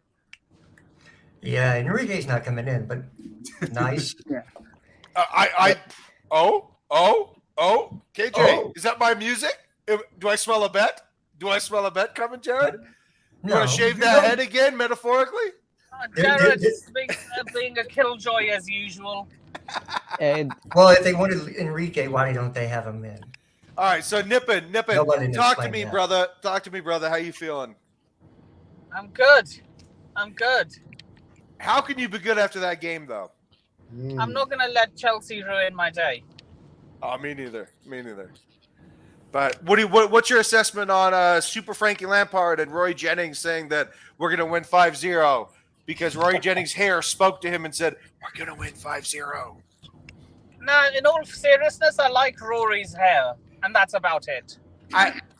Yeah, Enrique's not coming in, but nice. Yeah. KJ, is that my music? Do I smell a bet? Coming, Jared? You want to shave that head again, metaphorically? Jared's being a killjoy as usual. Well, if they wanted Enrique, why don't they have him in? All right, so Nippin, talk to me, brother. How you feeling? I'm good. How can you be good after that game, though? I'm not going to let Chelsea ruin my day. Oh, me neither. But what's your assessment on Super Frankie Lampard and Roy Jennings saying that we're going to win 5-0 because Roy Jennings' hair spoke to him and said, we're going to win 5-0? No, in all seriousness, I like Rory's hair, and that's about it.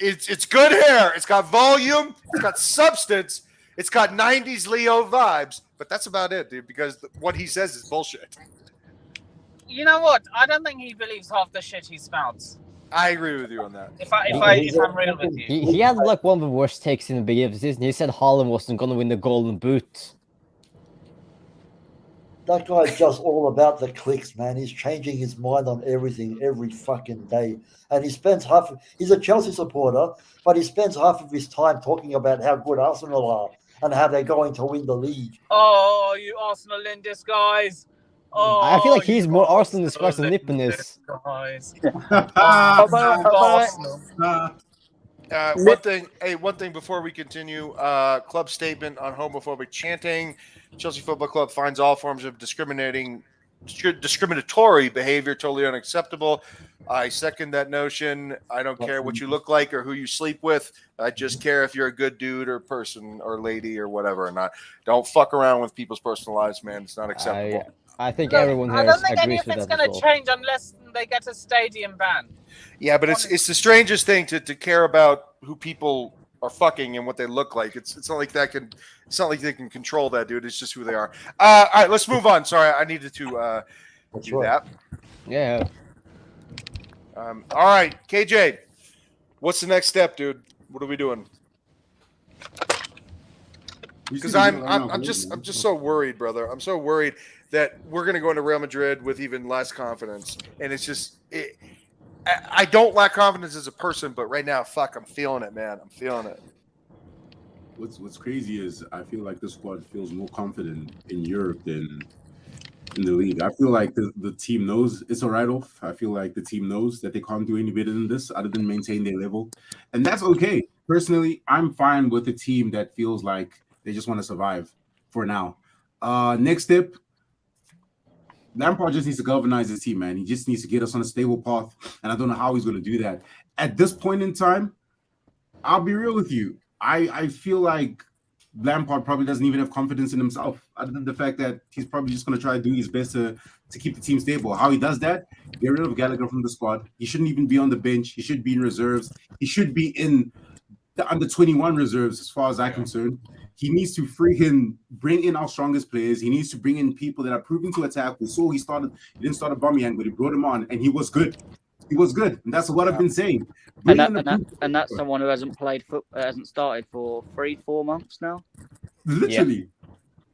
It's good hair. It's got volume. It's got substance. It's got 90s Leo vibes. But that's about it, dude, because what he says is bullshit. You know what? I don't think he believes half the shit he spouts. I agree with you on that. If I'm real with you. He had like one of the worst takes in the beginning of the season. He said Haaland wasn't going to win the Golden Boot. That guy's just all about the clicks, man. He's changing his mind on everything every fucking day. And he's a Chelsea supporter, but he spends half of his time talking about how good Arsenal are and how they're going to win the league. Oh, you Arsenal in disguise. Oh, I feel like he's more Arsenal in disguise than Nippon is. Guys. One thing before we continue. Club statement on homophobic chanting. Chelsea Football Club finds all forms of discriminatory behavior totally unacceptable. I second that notion. I don't care what you look like or who you sleep with. I just care if you're a good dude or person or lady or whatever or not. Don't fuck around with people's personal lives, man. It's not acceptable. I think everyone here I don't think agrees with anything's that going as to well. change unless they get a stadium ban. Yeah, but it's the strangest thing to care about who people are fucking and what they look like. It's not like they can control that, dude. It's just who they are. All right, let's move on. Sorry, I needed to do that. Yeah. All right, KJ, what's the next step, dude? What are we doing? Because I'm just so worried, brother. I'm so worried that we're going to go into Real Madrid with even less confidence, and it's just I don't lack confidence as a person, but right now, fuck, I'm feeling it, man. I'm feeling it. What's crazy is I feel like the squad feels more confident in Europe than in the league. I feel like the team knows it's a write-off. I feel like the team knows that they can't do any better than this other than maintain their level. And that's okay. Personally, I'm fine with a team that feels like they just want to survive for now. Next step, Lampard just needs to galvanize his team, man. He just needs to get us on a stable path. And I don't know how he's going to do that. At this point in time, I'll be real with you. I feel like Lampard probably doesn't even have confidence in himself, other than the fact that he's probably just going to try to do his best to keep the team stable. How he does that, get rid of Gallagher from the squad. He shouldn't even be on the bench. He should be in reserves. He should be in the under-21 reserves, as far as I'm concerned. He needs to freaking bring in our strongest players. He needs to bring in people that are proven to attack. We saw he didn't start Aubameyang, but he brought him on, and he was good. He was good, and that's what I've been saying. And that's someone who hasn't started for 3-4 months now. Literally,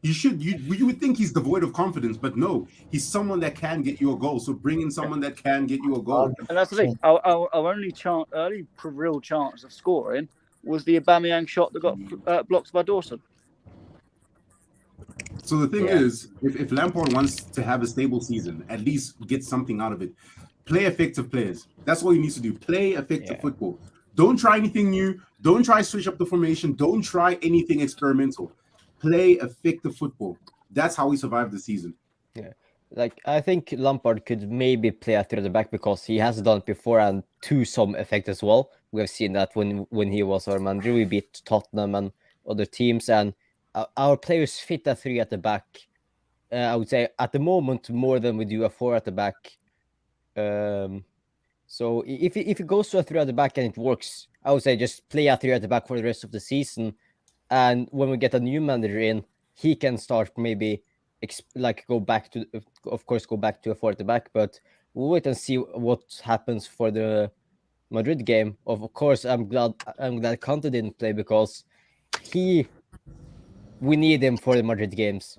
you would think he's devoid of confidence, but no, he's someone that can get you a goal. So bring in someone that can get you a goal. And that's the thing. Our only real chance of scoring was the Aubameyang shot that got blocked by Dawson. So the thing is, if Lampard wants to have a stable season, at least get something out of it. Play effective players. That's all he needs to do. Play effective football. Don't try anything new. Don't try switch up the formation. Don't try anything experimental. Play effective football. That's how we survive the season. Yeah. Like, I think Lampard could maybe play at the back because he has done it before and to some effect as well. We have seen that when he was our manager. We beat Tottenham and other teams, and our players fit a 3 at the back. I would say at the moment more than we do a 4 at the back. So if it goes to a 3 at the back and it works, I would say just play a 3 at the back for the rest of the season. And when we get a new manager in, he can start maybe go back to a 4 at the back. But we'll wait and see what happens for the Madrid game. Of course, I'm glad Conte didn't play because we need him for the Madrid games.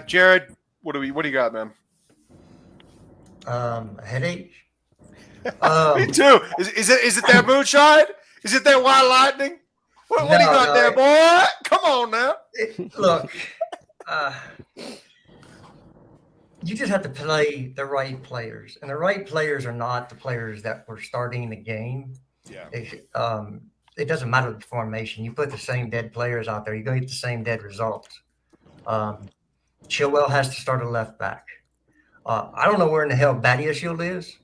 Jared, what do you got, man? Headache. Me too. Is it that moonshine? Is it that white lightning? What do you got there, boy? Come on now. Look, you just have to play the right players, and the right players are not the players that were starting the game. Yeah. It doesn't matter the formation. You put the same dead players out there, you're going to get the same dead results. Chilwell has to start a left back. I don't know where in the hell Badiashile is.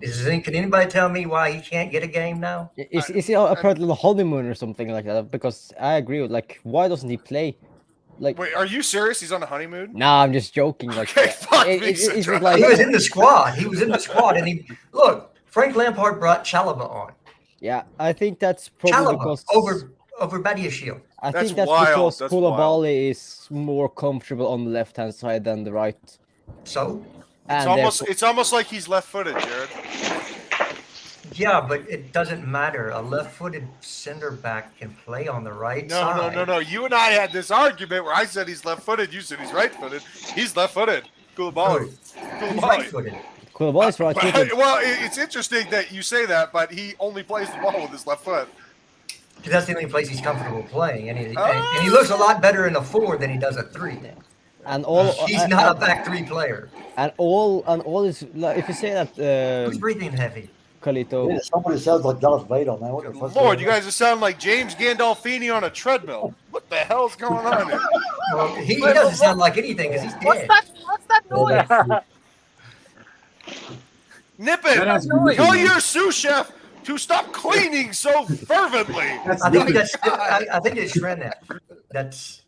Can anybody tell me why he can't get a game now? Is he a part of the honeymoon or something like that? Because I agree with, why doesn't he play? Like, Wait, are you serious? He's on a honeymoon? nah, I'm just joking. Like, Okay, fuck me, it's just Citra. like, He was in the squad. He was in the squad, and look. Frank Lampard brought Chalobah on. yeah, I think that's probably because over Badiashile. I That's think that's wild, because that's Koulibaly is more comfortable on the left-hand side than the right. So It's almost like he's left-footed, Jared. yeah, but it doesn't matter. A left-footed center back can play on the right side. No. You and I had this argument where I said he's left-footed. You said he's right-footed. He's left-footed. Koulibaly. He's right-footed. Koulibaly's right-footed. Well, it's interesting that you say that, but he only plays the ball with his left foot. Because that's the only place he's comfortable playing, and he looks a lot better in a 4 than he does a 3. And all He's not a back 3 player. And all is like, if you say that Who's breathing heavy? Carlito. Yeah, somebody sounds like Darth Vader now. What the fuck's Lord, going you guys are sounding like James Gandolfini on a treadmill. What the hell's going on here? Well, he doesn't sound like anything because he's dead. What's that noise? Nip it! That has to be Tell Nippon, your sous chef to stop cleaning so fervently. That's I think Nippon. I think it's Shrenet. That's.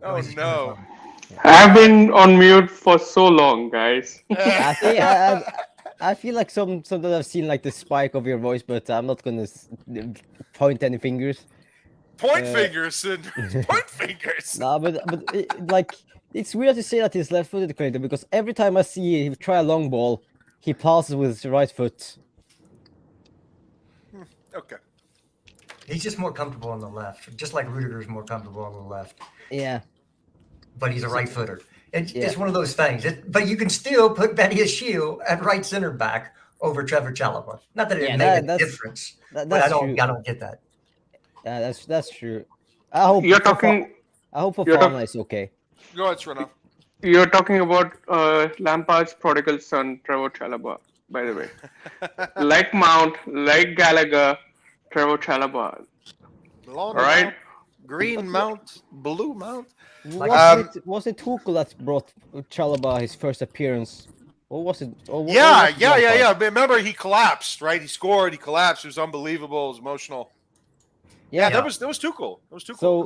Oh where's it no. coming I've been on mute for so long, guys. I think I feel like sometimes I've seen like the spike of your voice, but I'm not gonna point any fingers. Point fingers and point fingers. No, but like it's weird to say that he's left-footed, Clayton, because every time I see him try a long ball, he passes with his right foot. Okay. He's just more comfortable on the left, just like Rudiger's more comfortable on the left. Yeah. But he's a right footer. It's Yeah. one of those things. But you can still put Badiashile at right center back over Trevor Chalobah. Not that it made a difference, but I don't get that. Yeah, that's true. I hope You're talking. I hope Fofana is okay. Go ahead, Srinath. You're talking about Lampard's prodigal son, Trevor Chalobah, by the way. Like Mount, like Gallagher, Trevor Chalobah. All right? Green mount, blue mount. Was it Tuchel that brought Chalobah his first appearance? Or was it? Yeah. Remember, he collapsed, right? He scored, he collapsed. It was unbelievable. It was emotional. Yeah, that was Tuchel. It was Tuchel.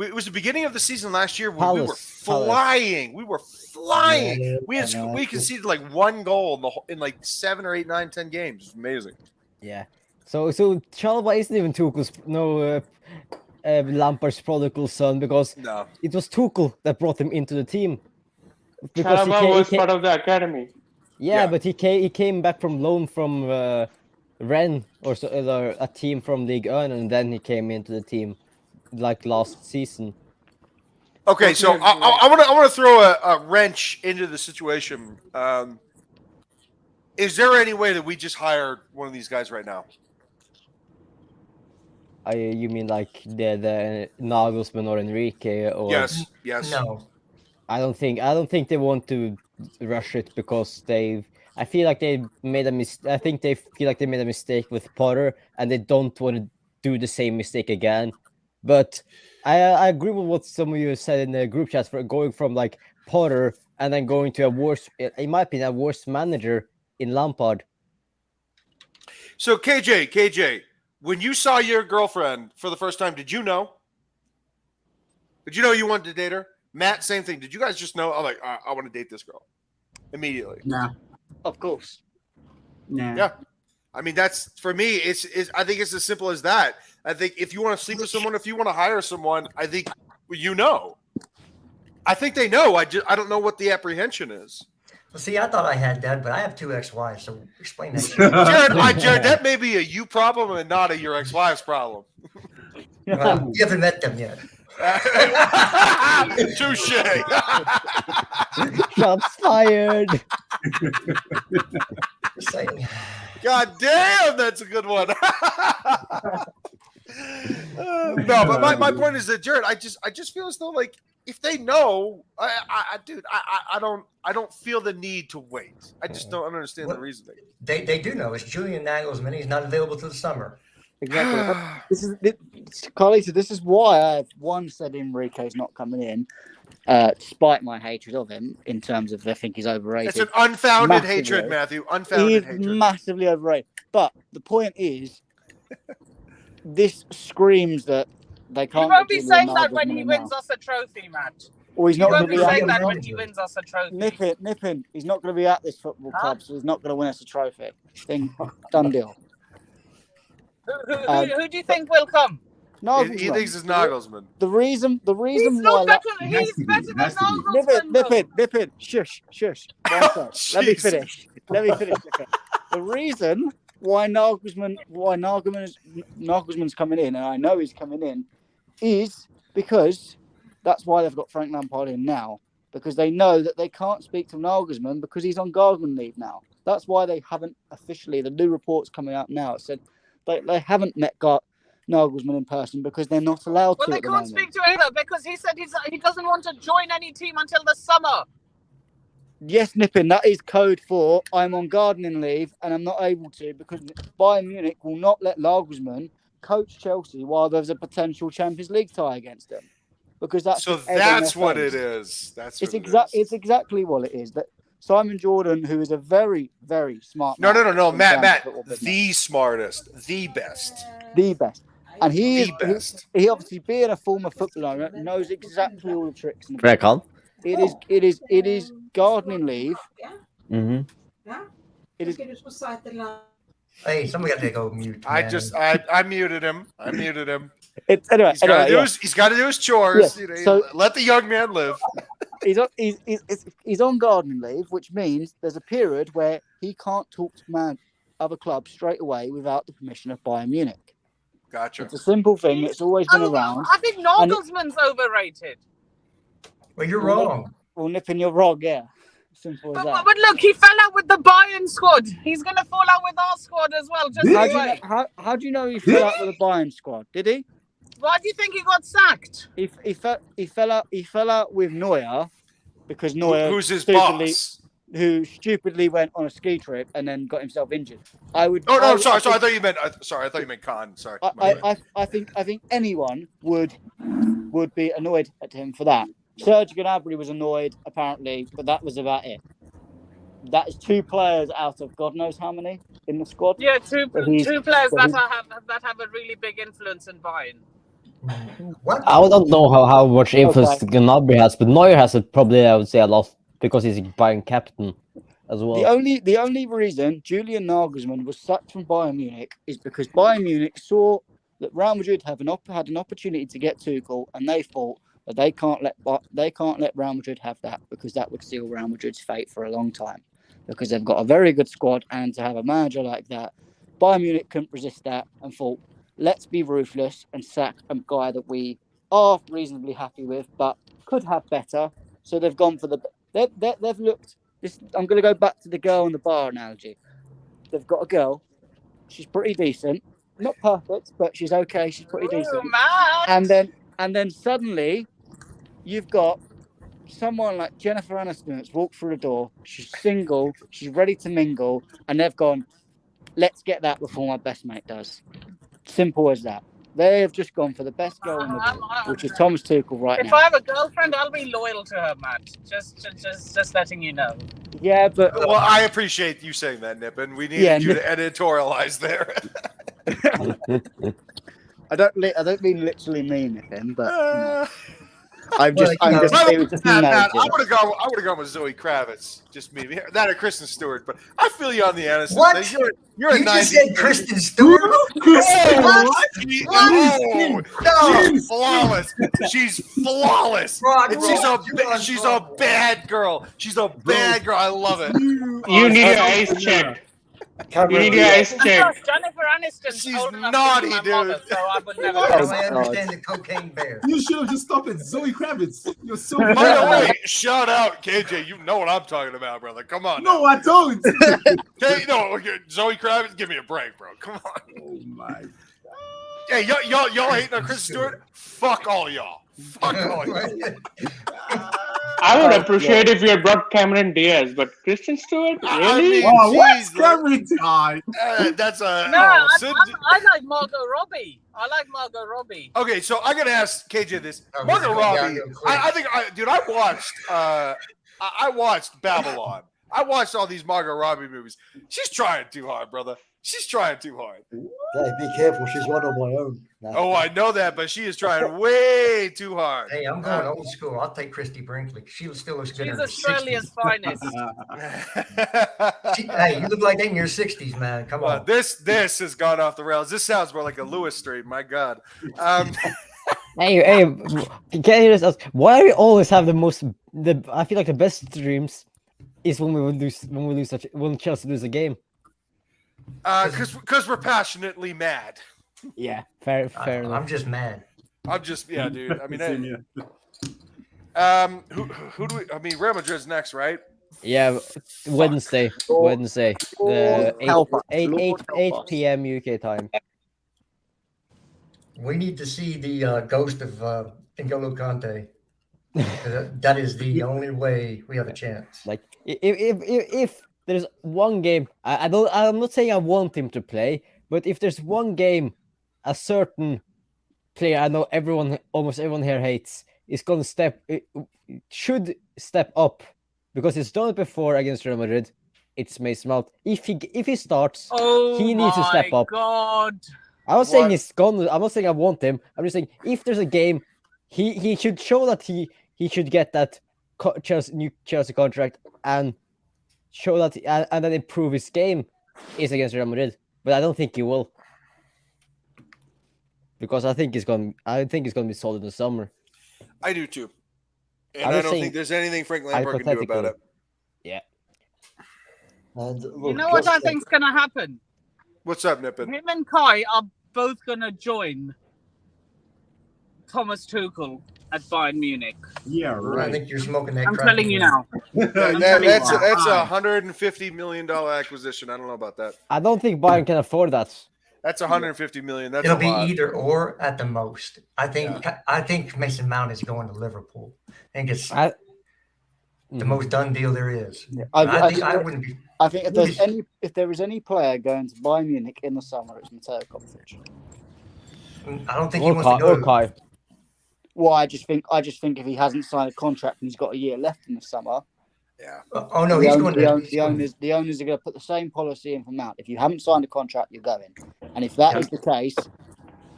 It was the beginning of the season last year when we were flying. We were flying. Yeah, we conceded like one goal in like 7 or 8, 9, 10 games. It was amazing. Yeah. So Chalobah isn't even Tuchel's Lampard's prodigal son, because it was Tuchel that brought him into the team. Because Chalobah was part of the academy. Yeah, but he came back from loan from Rennes or a team from Ligue 1, and then he came into the team like last season. Okay, so I want to throw a wrench into the situation. Is there any way that we just hire one of these guys right now? You mean like the Nagelsmann or Enrique? Or Yes. No. I don't think they want to rush it because I feel like they made a mistake. I think they feel like they made a mistake with Potter, and they don't want to do the same mistake again. But I agree with what some of you said in the group chat for going from like Potter and then going to in my opinion, a worse manager in Lampard. So KJ, when you saw your girlfriend for the first time, did you know? Did you know you wanted to date her? Matt, same thing. Did you guys just know? I'm like, I want to date this girl immediately. Nah. Of course. Nah. Yeah. I mean, that's for me. It's I think it's as simple as that. I think if you want to sleep with someone, if you want to hire someone, I think you know. I think they know. I don't know what the apprehension is. Well, see, I thought I had that, but I have 2 ex-wives, so explain that. Jared, that may be a you problem and not your ex-wife's problem. Well, you haven't met them yet. Touche. Shots fired. Just saying. God damn, that's a good one. No, but my point is that Jared, I just feel as though like if they know, I don't feel the need to wait. I just don't understand the reasoning. They do know. It's Julian Nagelsmann. He's not available till the summer. Exactly. Carlito, this is why I said Enrique's not coming in, despite my hatred of him in terms of I think he's overrated. It's an unfounded hatred, Matthew. Unfounded He's hatred. massively overrated. But the point is, this screams that They You can't. won't get be Julian saying that when Nagelsmann he in wins now. us a trophy, Matt. Or he's You not won't going be to be saying at that Yeah, when he wins us a trophy. Nippin. He's not going to be at this football Huh? club, so he's not going to win us a trophy. Thing done deal. Who do you think will come? He thinks it's Nagelsmann. The reason He's why not better. It has He's to be. better It than has to be. Nagelsmann. Nippin. Shush. One sec. Let me Jesus. finish. Nippin. The reason why Nagelsmann's coming in, and I know he's coming in, is because that's why they've got Frank Lampard in now. Because they know that they can't speak to Nagelsmann because he's on garden leave now. That's why they haven't officially. The new reports coming out now said they haven't met Nagelsmann in person because they're not allowed Well, to. they At the can't moment. speak to either because he said he doesn't want to join any team until the summer. Yes, Nippin, that is code for I'm on gardening leave and I'm not able to because Bayern Munich will not let Nagelsmann coach Chelsea while there's a potential Champions League tie against them. Because that's So just egg on their that's what face. it is. That's It's what It's exactly what it is. That Simon Jordan, who is a very, very smart No, man. no, in Matt, terms of football business, the smartest, the best. the best. And he The best. he obviously being a former footballer knows exactly all the tricks. And Very calm. it is gardening leave. Mm-hmm. It is Hey, somebody got to go mute. I man. just I muted him. it's anyway. He's got to do his chores. Yeah, You know, so- let the young man live. He's on gardening leave, which means there's a period where he can't talk to other clubs straight away without the permission of Bayern Munich. Gotcha. It's a simple thing that's always been around. I think Nagelsmann's overrated. Well, you're wrong. Well, Nippin, you're wrong, yeah. Simple as that. But look, he fell out with the Bayern squad. He's going to fall out with our squad as well. Just How this do, you way. know, how do you know he fell out with the Bayern squad? Did he? Why do you think he got sacked? He fell out with Neuer because Neuer Who's his stupidly, boss? who stupidly went on a ski trip and then got himself injured. Sorry. I thought you meant. Sorry, I thought you meant Khan. Sorry. I think anyone would be annoyed at him for that. Serge Gnabry was annoyed apparently, but that was about it. That is 2 players out of God knows how many in the squad. Yeah, two players so that have a really big influence in Bayern. What? I don't know how much influence Gnabry has, but Neuer has it probably, I would say, a lot because he's a Bayern captain as well. The only reason Julian Nagelsmann was sacked from Bayern Munich is because Bayern Munich saw that Real Madrid had an opportunity to get Tuchel, and they thought that they can't let Real Madrid have that because that would seal Real Madrid's fate for a long time. Because they've got a very good squad, and to have a manager like that, Bayern Munich couldn't resist that and thought, let's be ruthless and sack a guy that we are reasonably happy with, but could have better. So they've gone for they've looked. I'm going to go back to the girl in the bar analogy. They've got a girl. She's pretty decent, not perfect, but she's okay. She's pretty decent. Man. And then suddenly, you've got someone like Jennifer Aniston that's walked through the door. She's single. She's ready to mingle, and they've gone, let's get that before my best mate does. Simple as that. They have just gone for the best girl in the world, which is Thomas Tuchel right now. If I have a girlfriend, I'll be loyal to her, Matt. Just letting you know. Yeah, but Well, I appreciate you saying that, Nip, and we needed you to editorialize there. I don't mean literally mean him, but I'm Well, just you know, it was just an Matt, analogy. I would have gone with Zoe Kravitz. Just me. That or Kristen Stewart, but I feel you on the Aniston What? thing. You're a You just 90s said Kristen Stewart? She's flawless. She's flawless. Rod, And Rod, she's a bad girl. She's a bad girl. I love it. You need your eyes checked. You need your eyes checked. Jennifer Aniston. She's old enough naughty, to be my dude. mother, so I would never. Now go. I understand the cocaine bear. You should have just stopped at Zoe Kravitz. You're so By the bad. way, shout out KJ. You know what I'm talking about, brother. Come on. No, I don't. Hey, no, Zoe Kravitz, give me a break, bro. Come on. Oh my. Hey, y'all hating on Kristen Stewart? Fuck all y'all. Fuck all y'all. I would appreciate if you had brought Cameron Diaz, but Kristen Stewart, I really? mean, Oh, what's Jesus. Cameron time? That's a No, Sid- I like Margot Robbie. I like Margot Robbie. Okay, so I gotta ask KJ this. Oh, Margot yeah, Robbie. real quick. I think, dude, I watched Babylon. I watched all these Margot Robbie movies. She's trying too hard, brother. She's trying too hard. Hey, be careful. She's one of my own. Nah. Oh, I know that, but she is trying way too hard. Hey, I'm going old school. I'll take Christy Brinkley. She still looks good She's in her Australia's 60s. finest. Hey, you look like that in your 60s, man. Come on. This has gone off the rails. This sounds more like a Lewis stream. My God. Hey, can you just ask, why do we always have I feel like the best streams is when when Chelsea lose a game. Because we're passionately mad. Yeah, fair enough. I'm just mad. I'm just, yeah, dude. I mean, Same here. who do we? I mean, Real Madrid's next, right? Yeah, Wednesday, the help us. 8 p.m. UK time. We need to see the ghost of N'Golo Kante. That is the only way we have a chance. Like, if there's one game, I'm not saying I want him to play, but if there's one game, a certain player I know almost everyone here hates is gonna should step up, because he's done it before against Real Madrid. It's Mason Mount. If he starts, he needs to step up. God. I'm not saying he's gone. I'm not saying I want him. I'm just saying if there's a game, he should show that he should get that new Chelsea contract and show that and then improve his game is against Real Madrid. But I don't think he will, because I think he's going to be solid in the summer. I do too, and I don't think there's anything Frank Lampard can do about it. Yeah. And look, You know what I just think's going to happen? What's up, Nippin? Him and Kai are both going to join Thomas Tuchel at Bayern Munich. Yeah, I right. think you're smoking that. I'm crack telling you now. That's a $150 million acquisition. I don't know about that. I don't think Bayern can afford that. That's $150 million. That's It'll a be lot. either or at the most. I think Mason Mount is going to Liverpool. I think it's the most done deal there is. Yeah. I wouldn't be. I think if there is any player going to Bayern Munich in the summer, it's Mateo Kovacic. I don't think he wants to go. Or Kai. Well, I just think if he hasn't signed a contract and he's got a year left in the summer, Yeah. Oh no, he's going to. the owners are going to put the same policy in for Mount. If you haven't signed a contract, you're going. And if that is the case,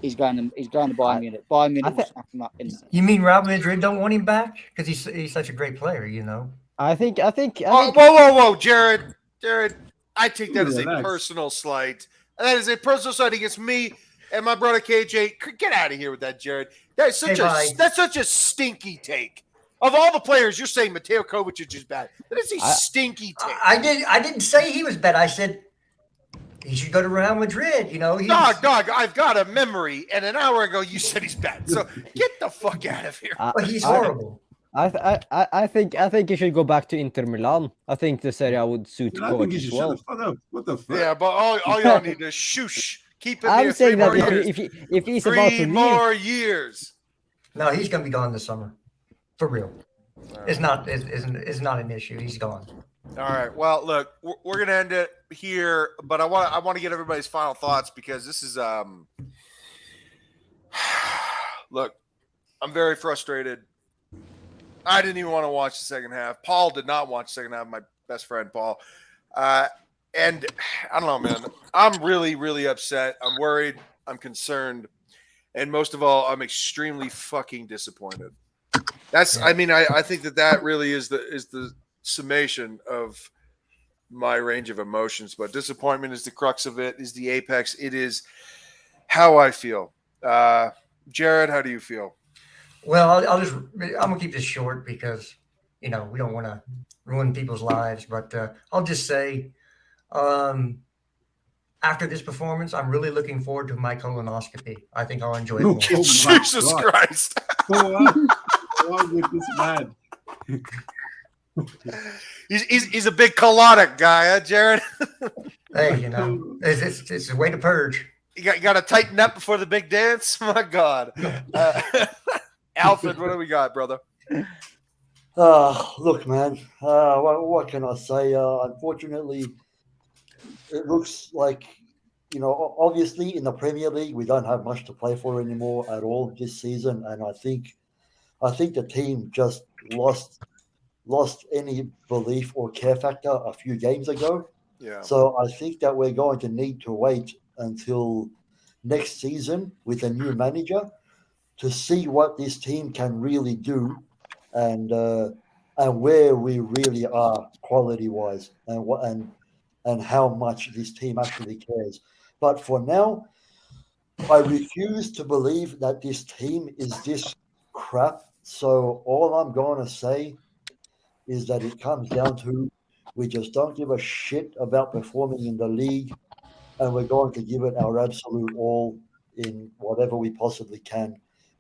he's going to Bayern Munich. Bayern Munich will snap him up instantly. You mean Real Madrid don't want him back because he's such a great player, you know? I think. Whoa, Jared. I take that as a Relax. personal slight. That is a personal slight against me and my brother KJ. Get out of here with that, Jared. That's such a stinky take. Of all the players, you're saying Mateo Kovacic is bad. That is a stinky take. I didn't say he was bad. I said he should go to Real Madrid. You know, Dog, I've got a memory, and an hour ago you said he's bad. So get the fuck out of here. But he's horrible. I think he should go back to Inter Milan. I think the Serie A would suit I think you Kovacic should well. shut the fuck up. What the fuck? Yeah, but all y'all need is shush. Keep him I'm here saying that 3 more years. if he's about to 3 leave, more years. No, he's going to be gone this summer, for real. It's not an issue. He's gone. All right. Well, look, we're gonna end it here, but I want to get everybody's final thoughts, because this is look, I'm very frustrated. I didn't even want to watch the second half. Paul did not watch the second half. My best friend Paul, and I don't know, man. I'm really, really upset. I'm worried. I'm concerned, and most of all, I'm extremely fucking disappointed. I think that really is the summation of my range of emotions. But disappointment is the crux of it, is the apex. It is how I feel. Jared, how do you feel? Well, I'm gonna keep this short because we don't want to ruin people's lives. But I'll just say, after this performance, I'm really looking forward to my colonoscopy. I think I'll enjoy it more. Oh my Jesus God. Christ! What's with this man? He's a big colonic guy, huh, Jared? Hey, it's a way to purge. You got to tighten up before the big dance. My God, Alfred, what do we got, brother? Look, man. What can I say? Unfortunately, it looks like, obviously in the Premier League we don't have much to play for anymore at all this season, and I think the team just lost any belief or care factor a few games ago. Yeah. So I think that we're going to need to wait until next season with a new manager to see what this team can really do, and where we really are quality wise, and how much this team actually cares. But for now, I refuse to believe that this team is this crap. So all I'm going to say is that it comes down to we just don't give a shit about performing in the league, and we're going to give it our absolute all in whatever we possibly can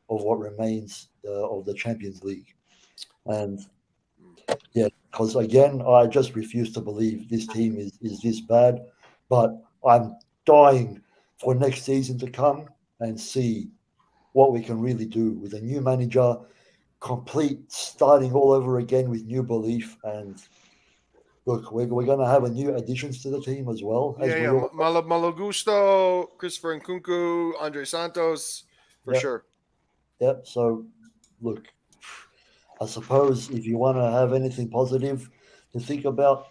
of what remains of the Champions League. And yeah, because again, I just refuse to believe this team is this bad. But I'm dying for next season to come and see what we can really do with a new manager, complete starting all over again with new belief. And look, we're going to have a new additions to the team as well. As we all, Malagusto, Christopher Nkunku, Andre Santos, for Yep. sure. Yep. So, look, I suppose if you want to have anything positive to think about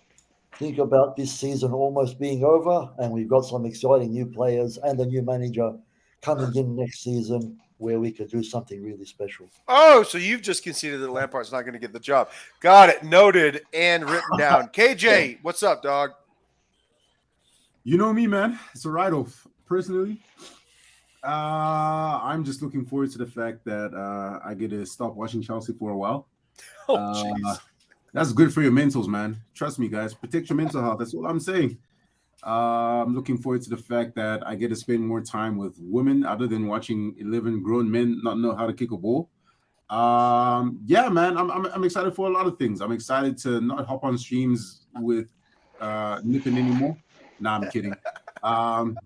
this season almost being over, and we've got some exciting new players and a new manager coming in next season where we could do something really special. Oh, so you've just conceded that Lampard's not going to get the job. Got it. Noted and written down. KJ, what's up, dog? You know me, man. It's a write-off. Personally, I'm just looking forward to the fact that I get to stop watching Chelsea for a while. Oh, jeez. That's good for your mentals, man. Trust me, guys. Protect your mental health. That's all I'm saying. I'm looking forward to the fact that I get to spend more time with women other than watching 11 grown men not know how to kick a ball. Yeah, man, I'm excited for a lot of things. I'm excited to not hop on streams with Nippin anymore. Nah, I'm kidding.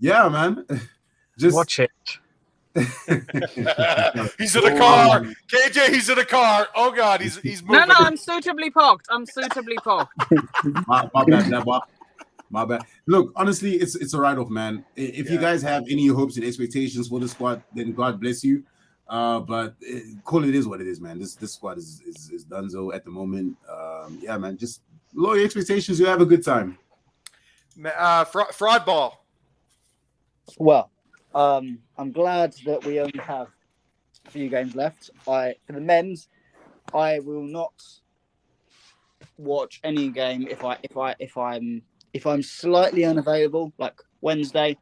Yeah, man. Just Watch it. He's in a car. KJ, he's in a car. Oh God, he's moving. No, I'm suitably parked. my bad, Nabba. My bad. Look, honestly, it's a write-off, man. If you guys have any hopes and expectations for the squad, then God bless you. But call it is what it is, man. This squad is donezo at the moment. Yeah, man. Just lower your expectations. You have a good time. Fraud ball. Well, I'm glad that we only have a few games left. For the men's, I will not watch any game if I'm slightly unavailable, like Wednesday.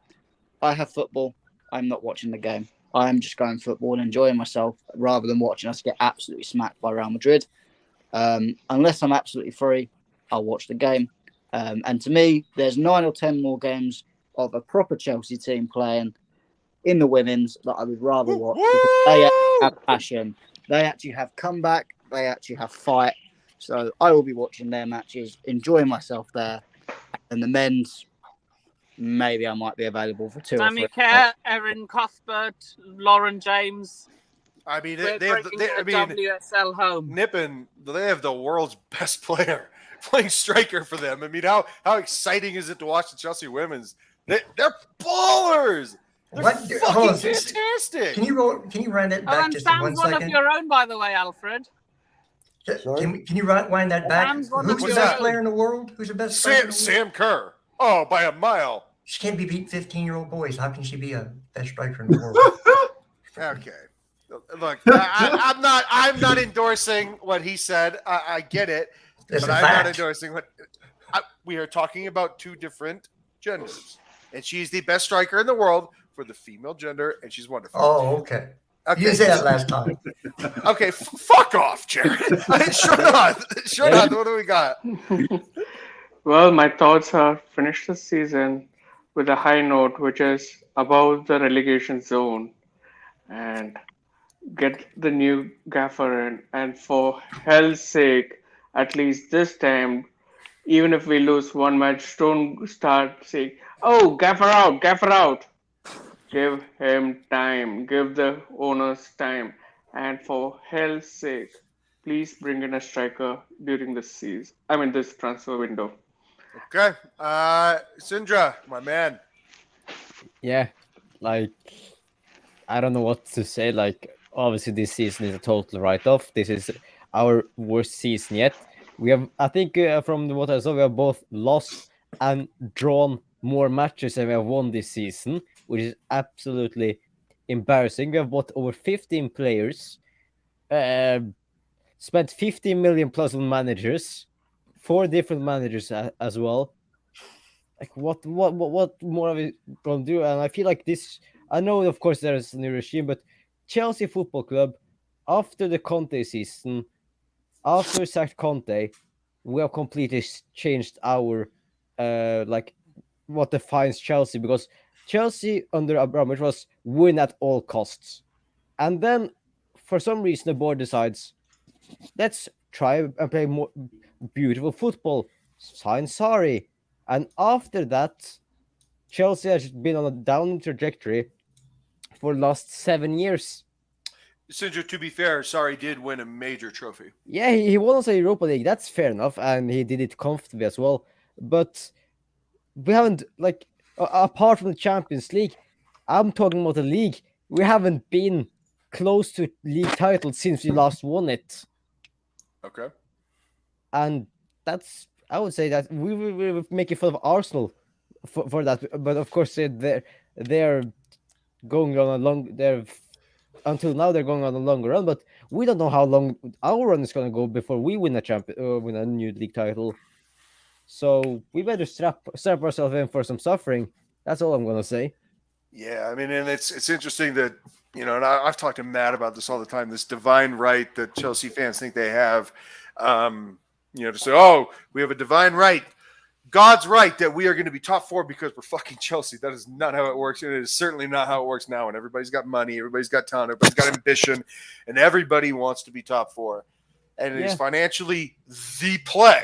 I have football. I'm not watching the game. I am just going football and enjoying myself rather than watching us get absolutely smacked by Real Madrid. Unless I'm absolutely free, I'll watch the game. And to me, there's 9 or 10 more games of a proper Chelsea team playing in the women's that I would rather watch because they actually have passion. They actually have comeback. They actually have fight. So I will be watching their matches, enjoying myself there. And the men's, maybe I might be available for 2 Sammy or 3. Kerr, Erin Cuthbert, Lauren James. I mean, We're they have. bringing I the mean, WSL home. Nippin, they have the world's best player playing striker for them. I mean, how exciting is it to watch the Chelsea women's? They're ballers. They're fucking fantastic. Can you run that back and just in 1 Sam's one of second? your own, by the way, Alfred. Can you wind that back? Sam's one Who's of the your best own. player in the world? Who's the best player in the world? Sam Kerr. Oh, by a mile. She can't be beat 15-year-old boys. How can she be a best striker in the world? Okay. Look, I'm not endorsing what he said. I get it, That's but a I'm fact. not endorsing what we are talking about. 2 different genders, and she's the best striker in the world for the female gender, and she's wonderful. Oh, okay. You didn't say that last time. Okay, fuck off, Jared. Sure not. Sure not. What do we got? Well, my thoughts are finish the season with a high note, which is above the relegation zone, and get the new gaffer in. And for hell's sake, at least this time, even if we lose one match, don't start saying, "Oh, gaffer out, gaffer out." Give him time. Give the owners time. And for hell's sake, please bring in a striker during this season. I mean, this transfer window. Okay. Sindra, my man. Yeah, like I don't know what to say. Like obviously this season is a total write-off. This is our worst season yet. We have, I think, from what I saw, we have both lost and drawn more matches than we have won this season, which is absolutely embarrassing. We have bought over 15 players, spent 15 million plus on managers, 4 different managers as well. Like what more are we gonna do? And I feel like this. I know, of course, there's a new regime, but Chelsea Football Club, after the Conte season, after we sacked Conte, we have completely changed our like what defines Chelsea, because Chelsea under Abramovich was win at all costs, and then for some reason the board decides, let's try and play more beautiful football. Sign Sarri. And after that, Chelsea has been on a down trajectory for the last 7 years. Sinjo, to be fair, Sarri did win a major trophy. Yeah, he won us a Europa League. That's fair enough, and he did it comfortably as well. But we haven't, like, apart from the Champions League, I'm talking about the league. We haven't been close to league title since we last won it. Okay. And that's, I would say that we will make it fun of Arsenal for that. But of course, they're going on a long. Until now they're going on a longer run. But we don't know how long our run is going to go before we win win a new league title. So we better strap ourselves in for some suffering. That's all I'm going to say. Yeah, I mean, and it's interesting that, you know, and I've talked to Matt about this all the time, this divine right that Chelsea fans think they have, you know, to say, oh, we have a divine right, God's right that we are going to be top 4 because we're fucking Chelsea. That is not how it works. And it is certainly not how it works now. And everybody's got money, everybody's got talent, everybody's got ambition, and everybody wants to be top 4. And it is financially the play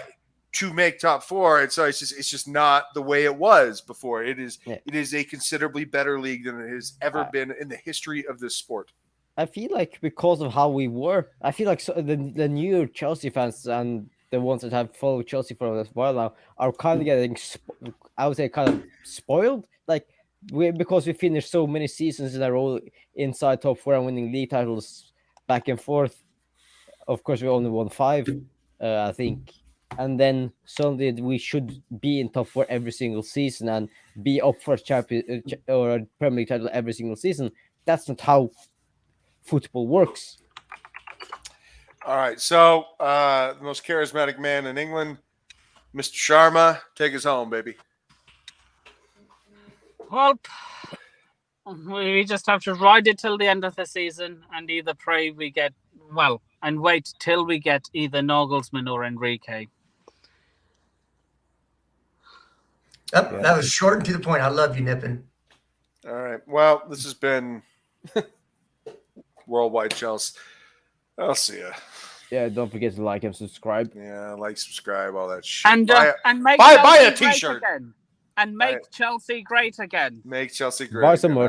to make top 4. And so it's just not the way it was before. It is a considerably better league than it has ever been in the history of this sport. I feel like because of how we were, I feel like the new Chelsea fans and the ones that have followed Chelsea for a while now are kind of getting, I would say, kind of spoiled. Like because we finished so many seasons in a row inside top 4 and winning league titles back and forth. Of course, we only won 5, I think. And then suddenly we should be in top 4 every single season and be up for a or a Premier League title every single season. That's not how football works. All right, so the most charismatic man in England, Mr. Sharma, take us home, baby. Well, we just have to ride it till the end of the season and either pray we get, and wait till we get either Nagelsmann or Enrique. That was short and to the point. I love you, Nippin. All right, well, this has been WorldWideChels. I'll see ya. Yeah, don't forget to like and subscribe. Yeah, like, subscribe, all that shit. And make buy a Chelsea t-shirt. great again. And make Chelsea great again. Make Chelsea great. Buy some again. merch.